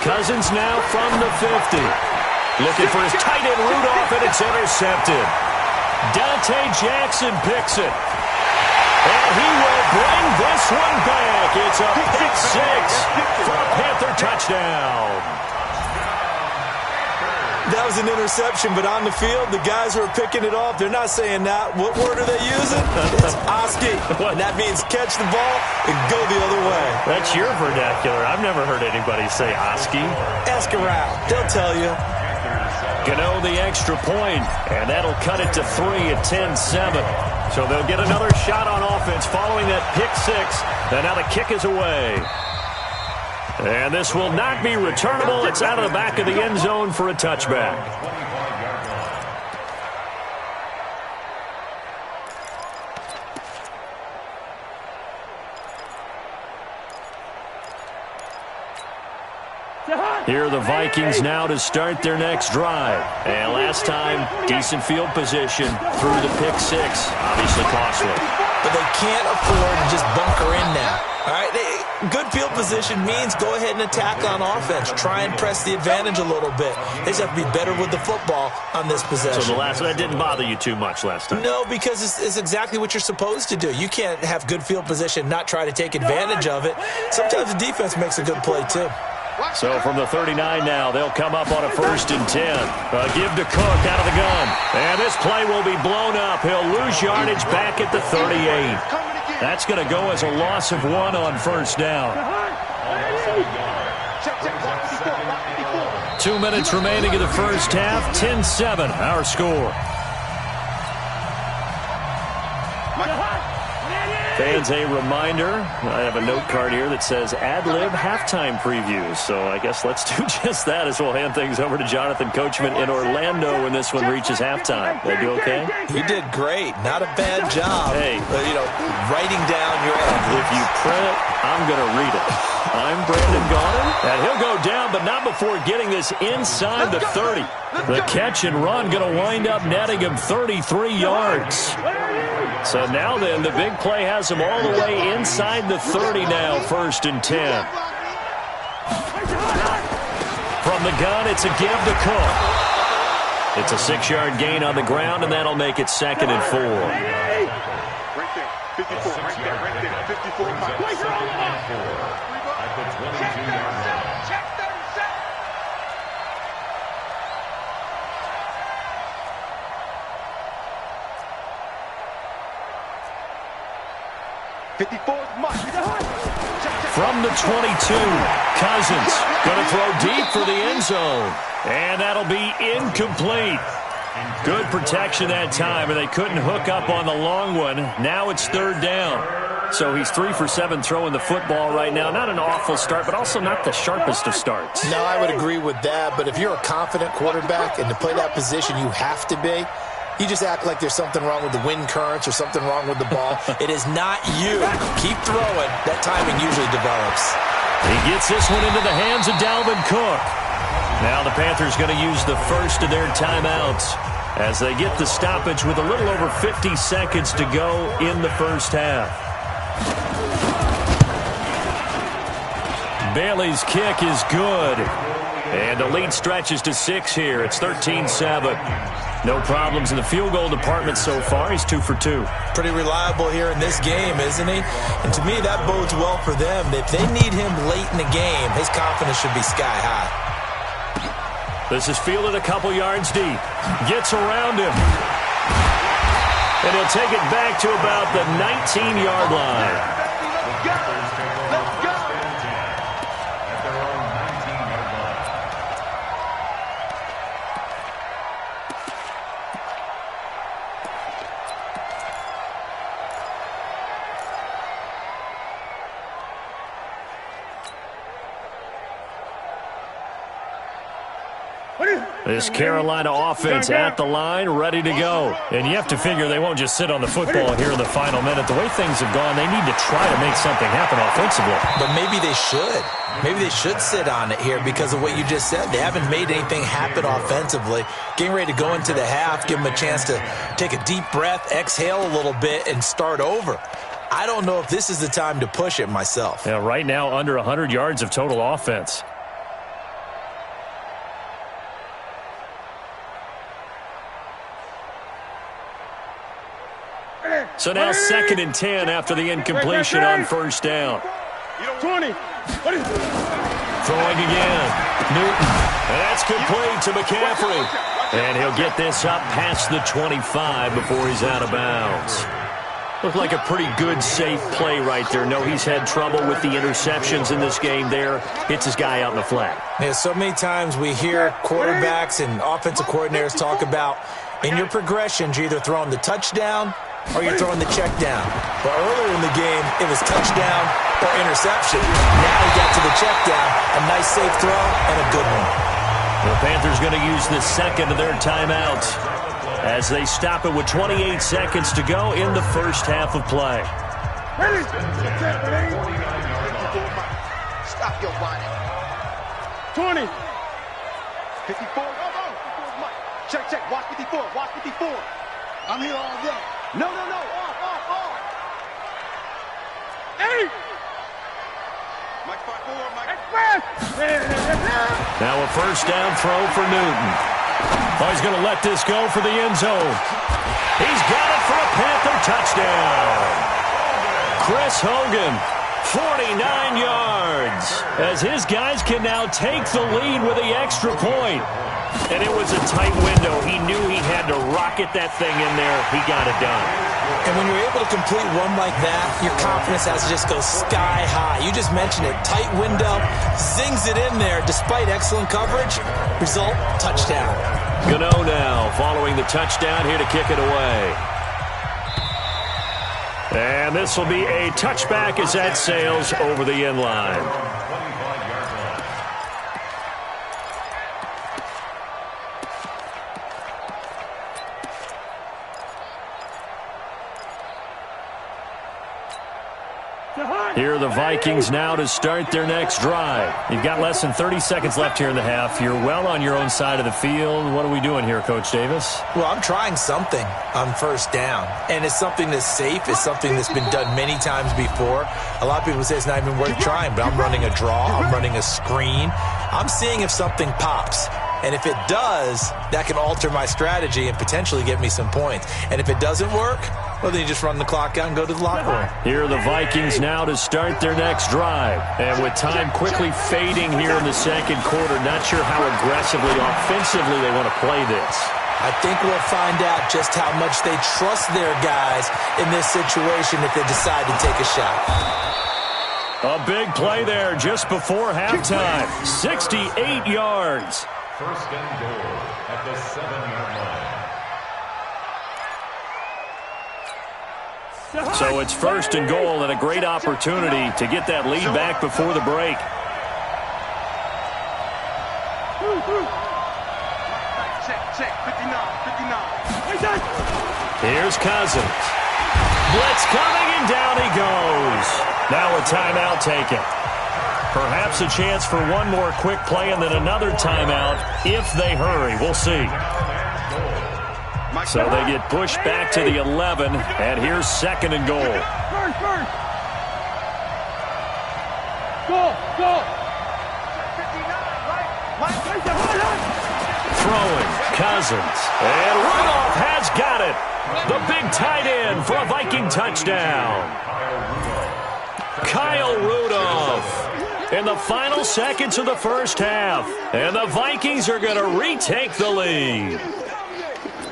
Cousins now from the 50. Looking for his tight end Rudolph, and it's intercepted. Dante Jackson picks it. And he will bring this one back. It's a pick 6 for a Panther touchdown. That was an interception, but on the field, the guys who are picking it off, they're not saying that. What word are they using? It's Oski. And that means catch the ball and go the other way. That's your vernacular. I've never heard anybody say Oski. Ask around. They'll tell you. Gano the extra point, and that'll cut it to 3 at 10-7. So they'll get another shot on offense following that pick 6. And now the kick is away. And this will not be returnable. It's out of the back of the end zone for a touchback. Here are the Vikings now to start their next drive. And last time, decent field position through the pick 6. Obviously costly. But they can't afford to just bunker in now. All right, good field position means go ahead and attack on offense. Try and press the advantage a little bit. They just have to be better with the football on this possession. So that didn't bother you too much last time? No, because it's exactly what you're supposed to do. You can't have good field position, not try to take advantage of it. Sometimes the defense makes a good play, too. So from the 39 now, they'll come up on a 1st and 10. Give to Cook out of the gun. And this play will be blown up. He'll lose yardage back at the 38. That's going to go as a loss of 1 on 1st down. 2 minutes remaining in the first half. 10-7, our score. Fans, a reminder, I have a note card here that says ad-lib halftime previews. So I guess let's do just that as we'll hand things over to Jonathan Coachman in Orlando when this one reaches halftime. They do okay? You did great. Not a bad job. Hey. Writing down your ad. If you print it, I'm going to read it. I'm Brandon Gaudin, and he'll go down, but not before getting this inside the 30. The catch and run going to wind up netting him 33 yards. So now then, the big play has him all the way inside the 30 now, 1st and 10. From the gun, it's a give to Cook. It's a 6-yard gain on the ground, and that'll make it 2nd and 4. Right there. 54. Right there. 54. At the 22-yard line. Check 37. 54 From the 22, Cousins going to throw deep for the end zone. And that'll be incomplete. Good protection that time, and they couldn't hook up on the long one. Now it's 3rd down. So he's 3 for 7 throwing the football right now. Not an awful start, but also not the sharpest of starts. No, I would agree with that. But if you're a confident quarterback and to play that position, you have to be. You just act like there's something wrong with the wind currents or something wrong with the ball. It is not you. Keep throwing. That timing usually develops. He gets this one into the hands of Dalvin Cook. Now the Panthers going to use the first of their timeouts as they get the stoppage with a little over 50 seconds to go in the first half. Bailey's kick is good. And the lead stretches to 6 here. It's 13-7. No problems in the field goal department so far. He's 2 for 2. Pretty reliable here in this game, isn't he? And to me, that bodes well for them. If they need him late in the game, his confidence should be sky high. This is fielded a couple yards deep. Gets around him. And he'll take it back to about the 19-yard line. This Carolina offense at the line, ready to go. And you have to figure they won't just sit on the football here in the final minute. The way things have gone, they need to try to make something happen offensively. But maybe they should. Maybe they should sit on it here because of what you just said. They haven't made anything happen offensively. Getting ready to go into the half, give them a chance to take a deep breath, exhale a little bit, and start over. I don't know if this is the time to push it myself. Yeah, right now under 100 yards of total offense. So now 2nd and 10 after the incompletion on first down. 20. Throwing again. Newton. And that's complete to McCaffrey. And he'll get this up past the 25 before he's out of bounds. Looked like a pretty good, safe play right there. No, he's had trouble with the interceptions in this game there. Hits his guy out in the flat. Yeah, so many times we hear quarterbacks and offensive coordinators talk about in your progressions, you're either throwing the touchdown or you're throwing the check down. But earlier in the game, it was touchdown or interception. Now he got to the check down, a nice safe throw, and a good one. The Panthers going to use the second of their timeouts as they stop it with 28 seconds to go in the first half of play. Stop your whining. 20. 54. Check. Watch 54. Watch 54. I'm here all day. No. Off. 8. Mike 5-4. Mike. Now a first down throw for Newton. Oh, he's going to let this go for the end zone. He's got it for a Panther touchdown. Chris Hogan, 49 yards, as his guys can now take the lead with the extra point. And it was a tight window. He knew he had to rocket that thing in there. He got it done. And when you're able to complete one like that, your confidence has to just go sky high. You just mentioned it. Tight window, zings it in there despite excellent coverage. Result, touchdown. Gano now following the touchdown here to kick it away. And this will be a touchback as that sails over the end line. Here are the Vikings now to start their next drive. You've got less than 30 seconds left here in the half. You're well on your own side of the field. What are we doing here, Coach Davis? Well, I'm trying something on first down, and it's something that's safe. It's something that's been done many times before. A lot of people say it's not even worth trying, but I'm running a draw. I'm running a screen. I'm seeing if something pops. And if it does, that can alter my strategy and potentially get me some points. And if it doesn't work, well, then you just run the clock out and go to the locker room. Here are the Vikings now to start their next drive. And with time quickly fading here in the second quarter, not sure how aggressively, offensively they want to play this. I think we'll find out just how much they trust their guys in this situation if they decide to take a shot. A big play there just before halftime. 68 yards. First and goal at the 7-yard line. So it's first and goal and a great opportunity to get that lead back before the break. Check. 59. Here's Cousins. Blitz coming and down he goes. Now a timeout taken. Perhaps a chance for one more quick play and then another timeout if they hurry. We'll see. So they get pushed back to the 11, and here's second and goal. Go. Throwing, Cousins, and Rudolph has got it. The big tight end for a Viking touchdown. Kyle Rudolph in the final seconds of the first half. And the Vikings are going to retake the lead.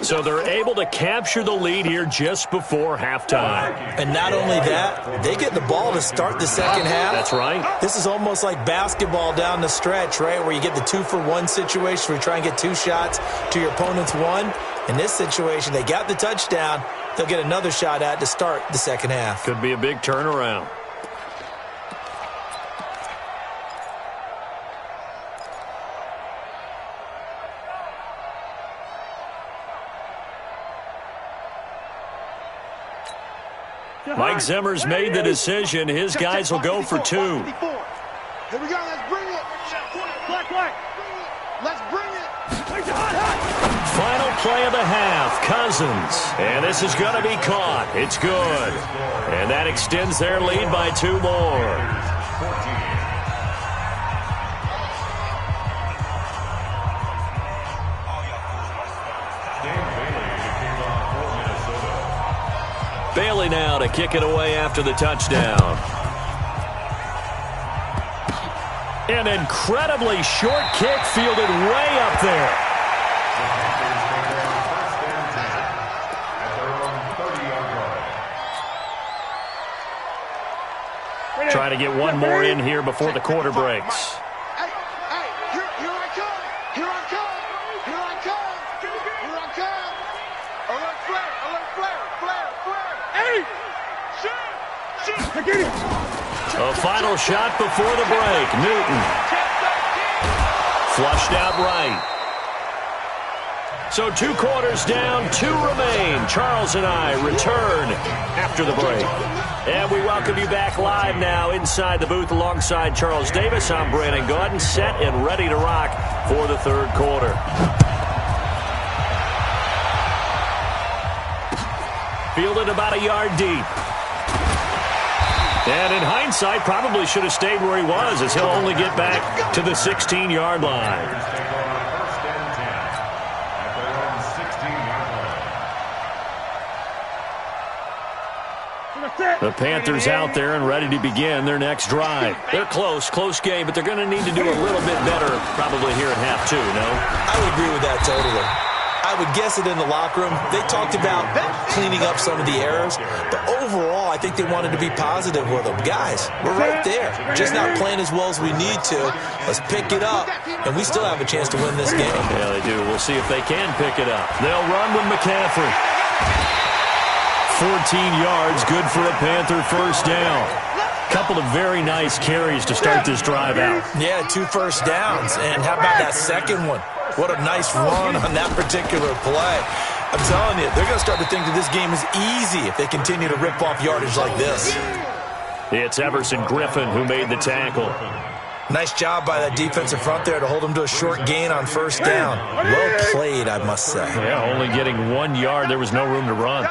So they're able to capture the lead here just before halftime. And not only that, they get the ball to start the second half. That's right. This is almost like basketball down the stretch, right, where you get the 2-for-1 situation where you try and get 2 shots to your opponent's 1. In this situation, they got the touchdown. They'll get another shot at to start the second half. Could be a big turnaround. Mike Zimmer's made the decision. His guys will go for 2. Here we go. Let's bring it. Let's bring it. Final play of the half, Cousins. And this is going to be caught. It's good. And that extends their lead by 2 more. Bailey now to kick it away after the touchdown. An incredibly short kick fielded way up there. Trying to get one more in here before the quarter breaks. Hey, here I come. Here I come. Here I come. Here I come. Alert flare. Alert flare. Flare. Hey! Shoot! A final shot before the break. Newton. Flushed out right. So 2 quarters down, 2 remain. Charles and I return after the break. And we welcome you back live now inside the booth alongside Charles Davis. I'm Brandon Gaudin, set and ready to rock for the 3rd quarter. Fielded about a yard deep. And in hindsight, probably should have stayed where he was, as he'll only get back to the 16-yard line. The Panthers out there and ready to begin their next drive. They're close game, but they're going to need to do a little bit better probably here at half 2, no? I would agree with that totally. I would guess it in the locker room. They talked about cleaning up some of the errors, but overall, I think they wanted to be positive with them. Guys, we're right there. Just not playing as well as we need to. Let's pick it up, and we still have a chance to win this game. Yeah, they do. We'll see if they can pick it up. They'll run with McCaffrey. 14 yards, good for a Panther first down. Couple of very nice carries to start this drive out. Yeah, 2 first downs. And how about that second one? What a nice run on that particular play. I'm telling you, they're going to start to think that this game is easy if they continue to rip off yardage like this. It's Everson Griffin who made the tackle. Nice job by that defensive front there to hold him to a short gain on first down. Well played, I must say. Yeah, only getting 1 yard. There was no room to run.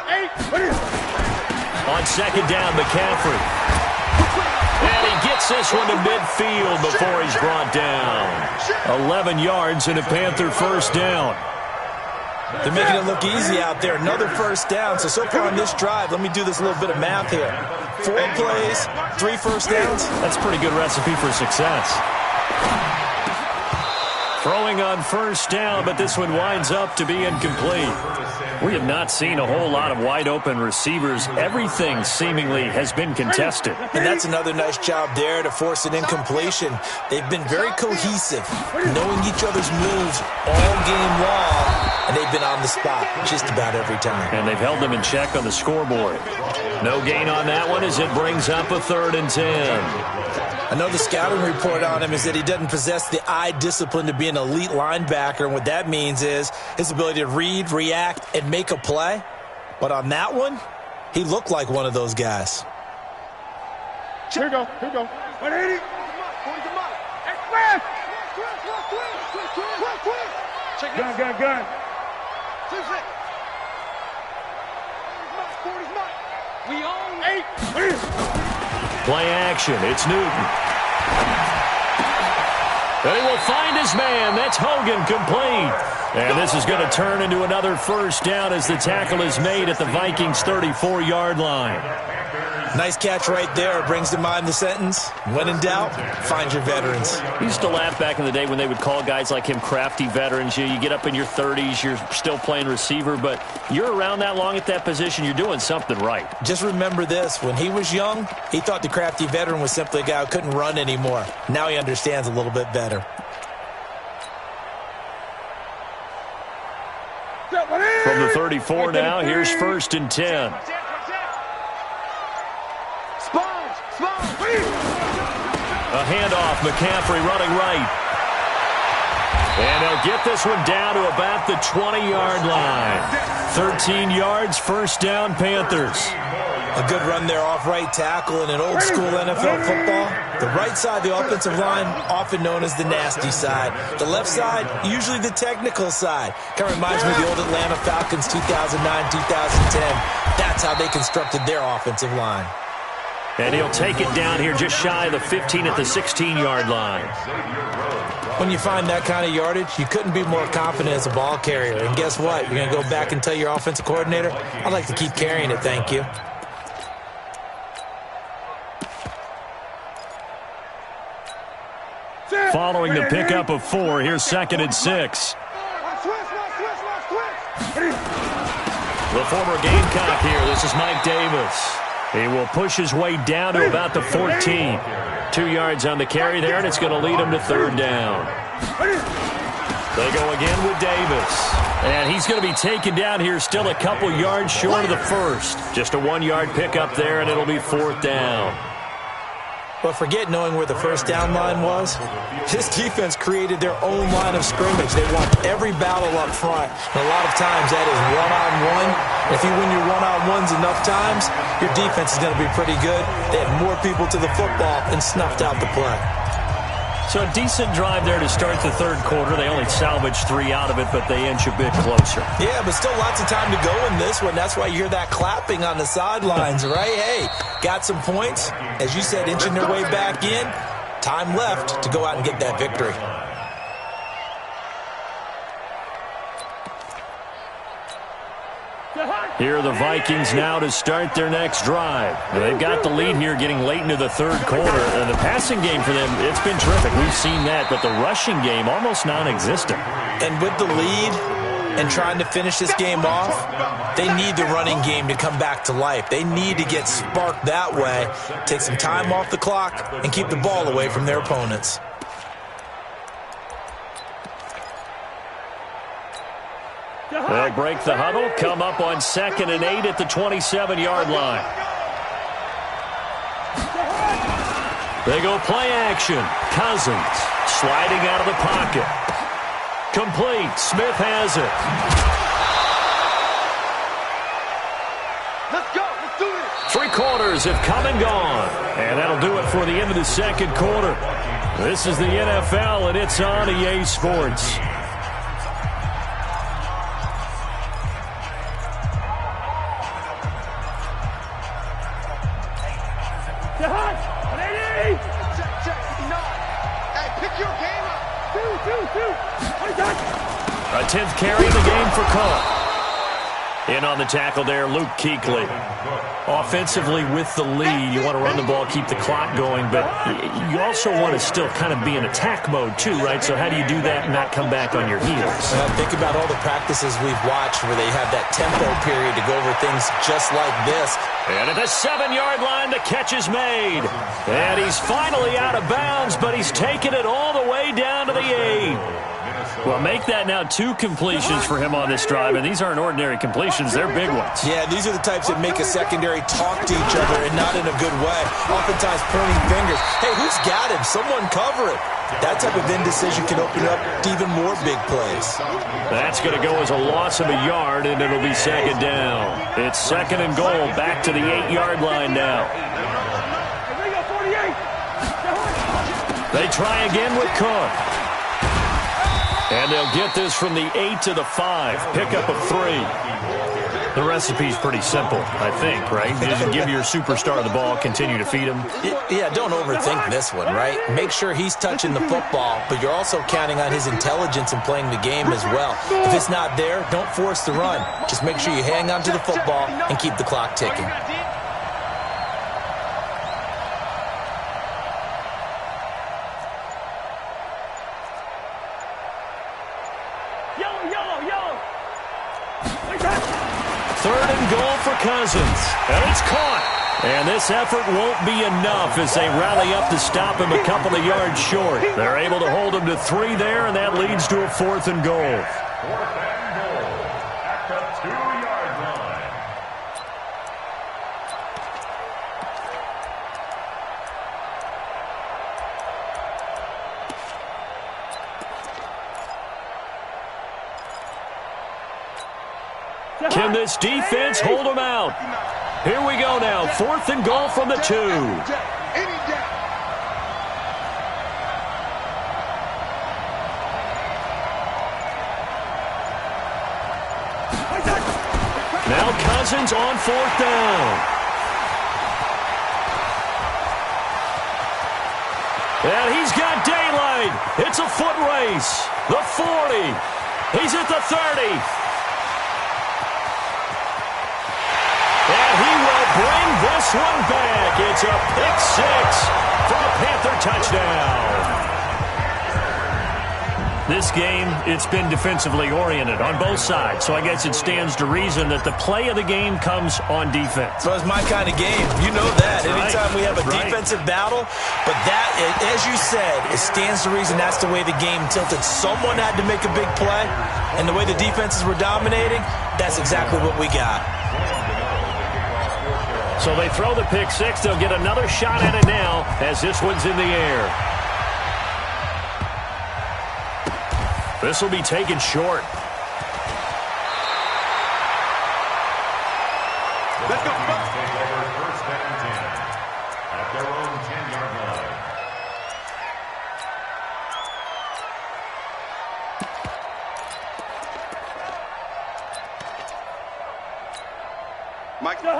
On second down, McCaffrey. And he gets this one to midfield before he's brought down. 11 yards and a Panther first down. They're making it look easy out there. Another first down. So far on this drive, let me do this little bit of math here. 4 plays, 3 first downs. That's a pretty good recipe for success. Throwing on first down, but this one winds up to be incomplete. We have not seen a whole lot of wide-open receivers. Everything seemingly has been contested. And that's another nice job there to force an incompletion. They've been very cohesive, knowing each other's moves all game long, and they've been on the spot just about every time. And they've held them in check on the scoreboard. No gain on that one as it brings up a 3rd and 10. I know the scouting report on him is that he doesn't possess the eye discipline to be an elite linebacker, and what that means is his ability to read, react, and make a play. But on that one, he looked like one of those guys. Here we go. 180. Gun. We own 8. Play action. It's Newton. And he will find his man. That's Hogan complete. And this is going to turn into another first down as the tackle is made at the Vikings' 34-yard line. Nice catch right there. Brings to mind the sentence, when in doubt, find your veterans. We used to laugh back in the day when they would call guys like him crafty veterans. You get up in your 30s, you're still playing receiver, but you're around that long at that position, you're doing something right. Just remember this. When he was young, he thought the crafty veteran was simply a guy who couldn't run anymore. Now he understands a little bit better. From the 34 now, here's 1st and 10. A handoff, McCaffrey running right. And they'll get this one down to about the 20-yard line. 13 yards, first down, Panthers. A good run there off right tackle in an old-school NFL football. The right side, the offensive line, often known as the nasty side. The left side, usually the technical side. Kind of reminds me of the old Atlanta Falcons 2009, 2010. That's how they constructed their offensive line. And he'll take it down here just shy of the 15 at the 16-yard line. When you find that kind of yardage, you couldn't be more confident as a ball carrier. And guess what? You're going to go back and tell your offensive coordinator, I'd like to keep carrying it, thank you. Following the pickup of 4, here's 2nd and 6. The former Gamecock here. This is Mike Davis. He will push his way down to about the 14. 2 yards on the carry there, and it's going to lead him to 3rd down. They go again with Davis. And he's going to be taken down here still a couple yards short of the first. Just a 1-yard pickup there, and it'll be 4th down. But forget knowing where the first down line was. This defense created their own line of scrimmage. They won every battle up front. And a lot of times that is one-on-one. If you win your one-on-ones enough times, your defense is going to be pretty good. They had more people to the football and snuffed out the play. So a decent drive there to start the 3rd quarter. They only salvaged 3 out of it, but they inch a bit closer. Yeah, but still lots of time to go in this one. That's why you hear that clapping on the sidelines, right? Hey, got some points. As you said, inching their way back in. Time left to go out and get that victory. Here are the Vikings now to start their next drive. They've got the lead here getting late into the 3rd quarter. And the passing game for them, it's been terrific. We've seen that, but the rushing game almost non-existent. And with the lead and trying to finish this game off, they need the running game to come back to life. They need to get sparked that way, take some time off the clock, and keep the ball away from their opponents. They'll break the huddle, come up on 2nd and 8 at the 27-yard line. They go play action. Cousins sliding out of the pocket. Complete. Smith has it. Let's go. Let's do it. 3 quarters have come and gone. And that'll do it for the end of the 2nd quarter. This is the NFL, and it's on EA Sports. A 10th carry of the game for Cook. In on the tackle there, Luke Kuechly. Offensively with the lead, you want to run the ball, keep the clock going, but you also want to still kind of be in attack mode too, right? So how do you do that and not come back on your heels? Think about all the practices we've watched where they have that tempo period to go over things just like this. And at the 7-yard line, the catch is made. And he's finally out of bounds, but he's taken it all the way down to the 8. Well, make that now 2 completions for him on this drive, and these aren't ordinary completions. They're big ones. Yeah, these are the types that make a secondary talk to each other and not in a good way. Oftentimes pointing fingers. Hey, who's got him? Someone cover it. That type of indecision can open up to even more big plays. That's going to go as a loss of a yard, and it'll be 2nd down. It's 2nd and goal, back to the 8-yard line now. They try again with Cook. And they'll get this from the 8 to the 5. Pickup of 3. The recipe's pretty simple, I think, right? You just give your superstar the ball, continue to feed him. Yeah, don't overthink this one, right? Make sure he's touching the football, but you're also counting on his intelligence in playing the game as well. If it's not there, don't force the run. Just make sure you hang on to the football and keep the clock ticking. Third and goal for Cousins. And it's caught. And this effort won't be enough as they rally up to stop him a couple of yards short. They're able to hold him to 3 there, and that leads to a 4th and goal. 4th and goal at the 2-yard line. Can this defense hold them out? Here we go now. 4th and goal from the 2. Now Cousins on 4th down. And he's got daylight. It's a foot race. The 40. He's at the 30. And he will bring this one back. It's a pick 6 for a Panther touchdown. This game, it's been defensively oriented on both sides, so I guess it stands to reason that the play of the game comes on defense. So it's my kind of game. You know that. Anytime we have a defensive battle, but that, as you said, it stands to reason that's the way the game tilted. Someone had to make a big play, and the way the defenses were dominating, that's exactly what we got. So they throw the pick 6. They'll get another shot at it now as this one's in the air. This will be taken short. Let's go. Take over 1st and 10 at their own 10-yard line.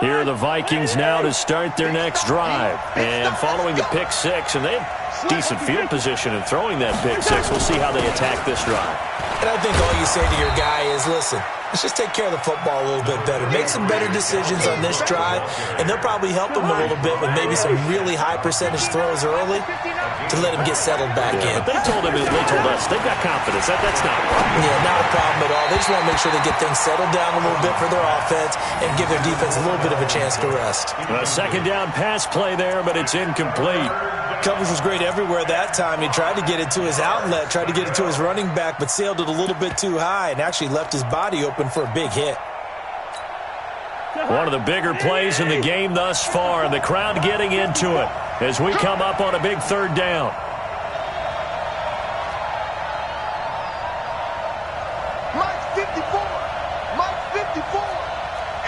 Here are the Vikings now to start their next drive. And following the pick 6, and they have decent field position in throwing that pick 6. We'll see how they attack this drive. And I think all you say to your guy is, listen, let's just take care of the football a little bit better. Make some better decisions on this drive, and they'll probably help him a little bit with maybe some really high percentage throws early to let him get settled back in. But they told us they've got confidence. That's not a problem. Yeah, not a problem at all. They just want to make sure they get things settled down a little bit for their offense and give their defense a little bit of a chance to rest. A 2nd down pass play there, but it's incomplete. Coverage was great everywhere that time. He tried to get it to his outlet, tried to get it to his running back, but sailed it a little bit too high and actually left his body open for a big hit. One of the bigger plays in the game thus far, and the crowd getting into it as we come up on a big 3rd down. Mike's 54. Mike's 54.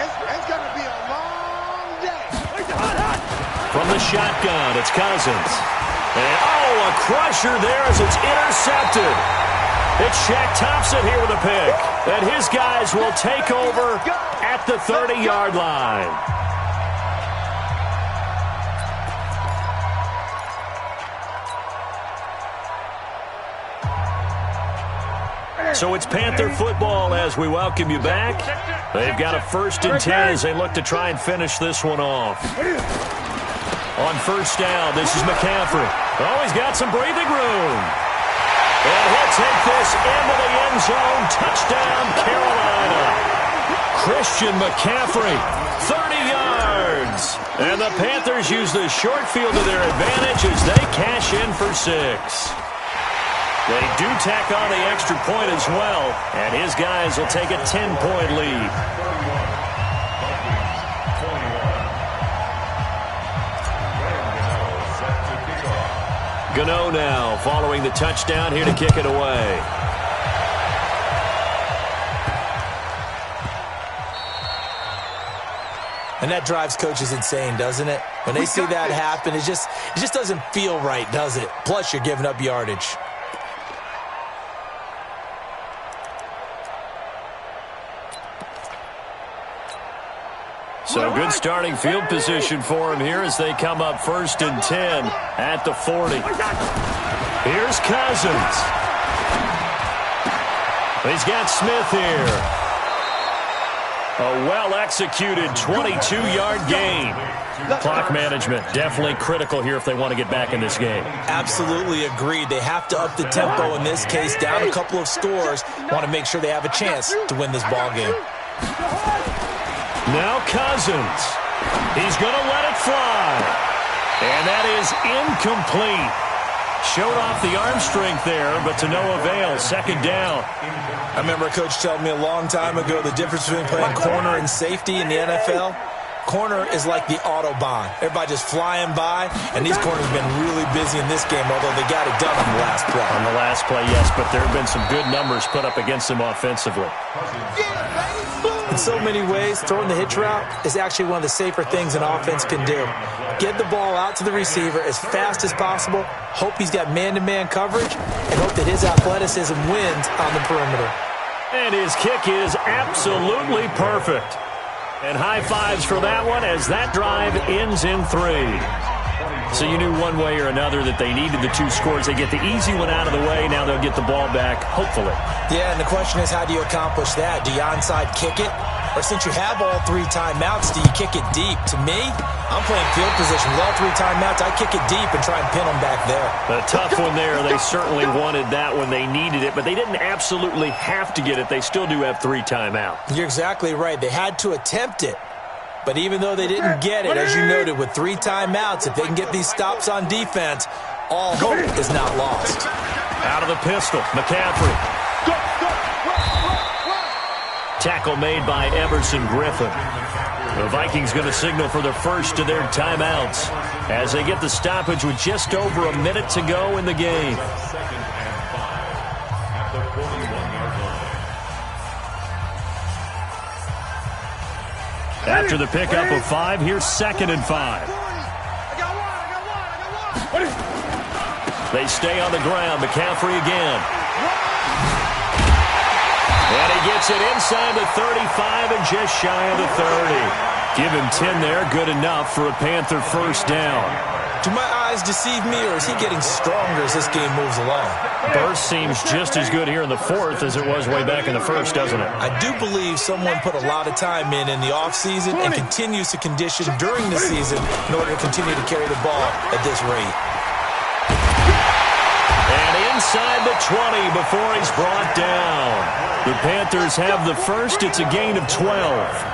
It's going to be a long day. From the shotgun, it's Cousins. And, a crusher there as it's intercepted. It's Shaq Thompson here with a pick. And his guys will take over at the 30-yard line. So it's Panther football as we welcome you back. They've got a 1st and 10 as they look to try and finish this one off. On 1st down, this is McCaffrey. Oh, he's got some breathing room. And he'll take this into the end zone. Touchdown, Carolina. Christian McCaffrey, 30 yards. And the Panthers use the short field to their advantage as they cash in for 6. They do tack on the extra point as well, and his guys will take a 10-point lead. Gano now following the touchdown here to kick it away. And that drives coaches insane, doesn't it? When they see that happen, it just doesn't feel right, does it? Plus, you're giving up yardage. So good starting field position for him here as they come up 1st and 10 at the 40. Here's Cousins. He's got Smith here. A well-executed 22-yard gain. Clock management definitely critical here if they want to get back in this game. Absolutely agreed. They have to up the tempo in this case, down a couple of scores. Want to make sure they have a chance to win this ball game. Now Cousins. He's going to let it fly. And that is incomplete. Showed off the arm strength there, but to no avail. 2nd down. I remember a coach telling me a long time ago the difference between playing corner and safety in the NFL. corner is like the Autobahn. Everybody just flying by, and these corners have been really busy in this game, although they got it done on the last play. On the last play, yes, but there have been some good numbers put up against them offensively. In so many ways, throwing the hitch route is actually one of the safer things an offense can do. Get the ball out to the receiver as fast as possible, hope he's got man-to-man coverage, and hope that his athleticism wins on the perimeter. And his kick is absolutely perfect. And high fives for that one as that drive ends in 3. So you knew one way or another that they needed the 2 scores. They get the easy one out of the way. Now they'll get the ball back, hopefully. Yeah, and the question is, how do you accomplish that? Do you onside kick it? Or since you have all 3 timeouts, do you kick it deep? To me, I'm playing field position. With all 3 timeouts, I kick it deep and try and pin them back there. A tough one there. They certainly wanted that when they needed it, but they didn't absolutely have to get it. They still do have 3 timeouts. You're exactly right. They had to attempt it. But even though they didn't get it, as you noted, with 3 timeouts, if they can get these stops on defense, all hope is not lost. Out of the pistol, McCaffrey. Tackle made by Everson Griffin. The Vikings going to signal for the first of their timeouts as they get the stoppage with just over a minute to go in the game. After the pickup of 5, here's 2nd and 5. They stay on the ground. McCaffrey again. And he gets it inside the 35 and just shy of the 30. Give him 10 there. Good enough for a Panther first down. Do my eyes deceive me, or is he getting stronger as this game moves along? Burst seems just as good here in the 4th as it was way back in the 1st, doesn't it? I do believe someone put a lot of time in the offseason and continues to condition during the season in order to continue to carry the ball at this rate. And inside the 20 before he's brought down. The Panthers have the first. It's a gain of 12.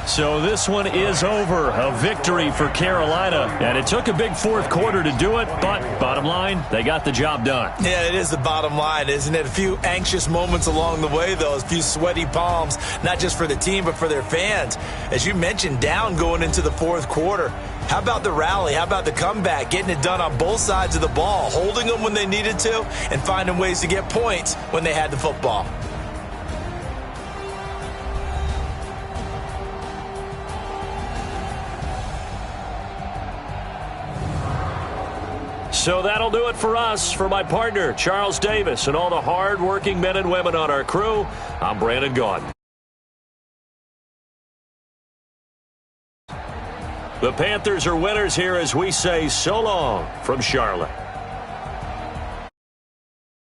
So this one is over. A victory for Carolina. And it took a big 4th quarter to do it, but bottom line, they got the job done. Yeah, it is the bottom line, isn't it? A few anxious moments along the way, though. A few sweaty palms, not just for the team, but for their fans. As you mentioned, down going into the 4th quarter. How about the rally? How about the comeback? Getting it done on both sides of the ball, holding them when they needed to, and finding ways to get points when they had the football. So that'll do it for us. For my partner, Charles Davis, and all the hard-working men and women on our crew, I'm Brandon Gaudin. The Panthers are winners here as we say so long from Charlotte.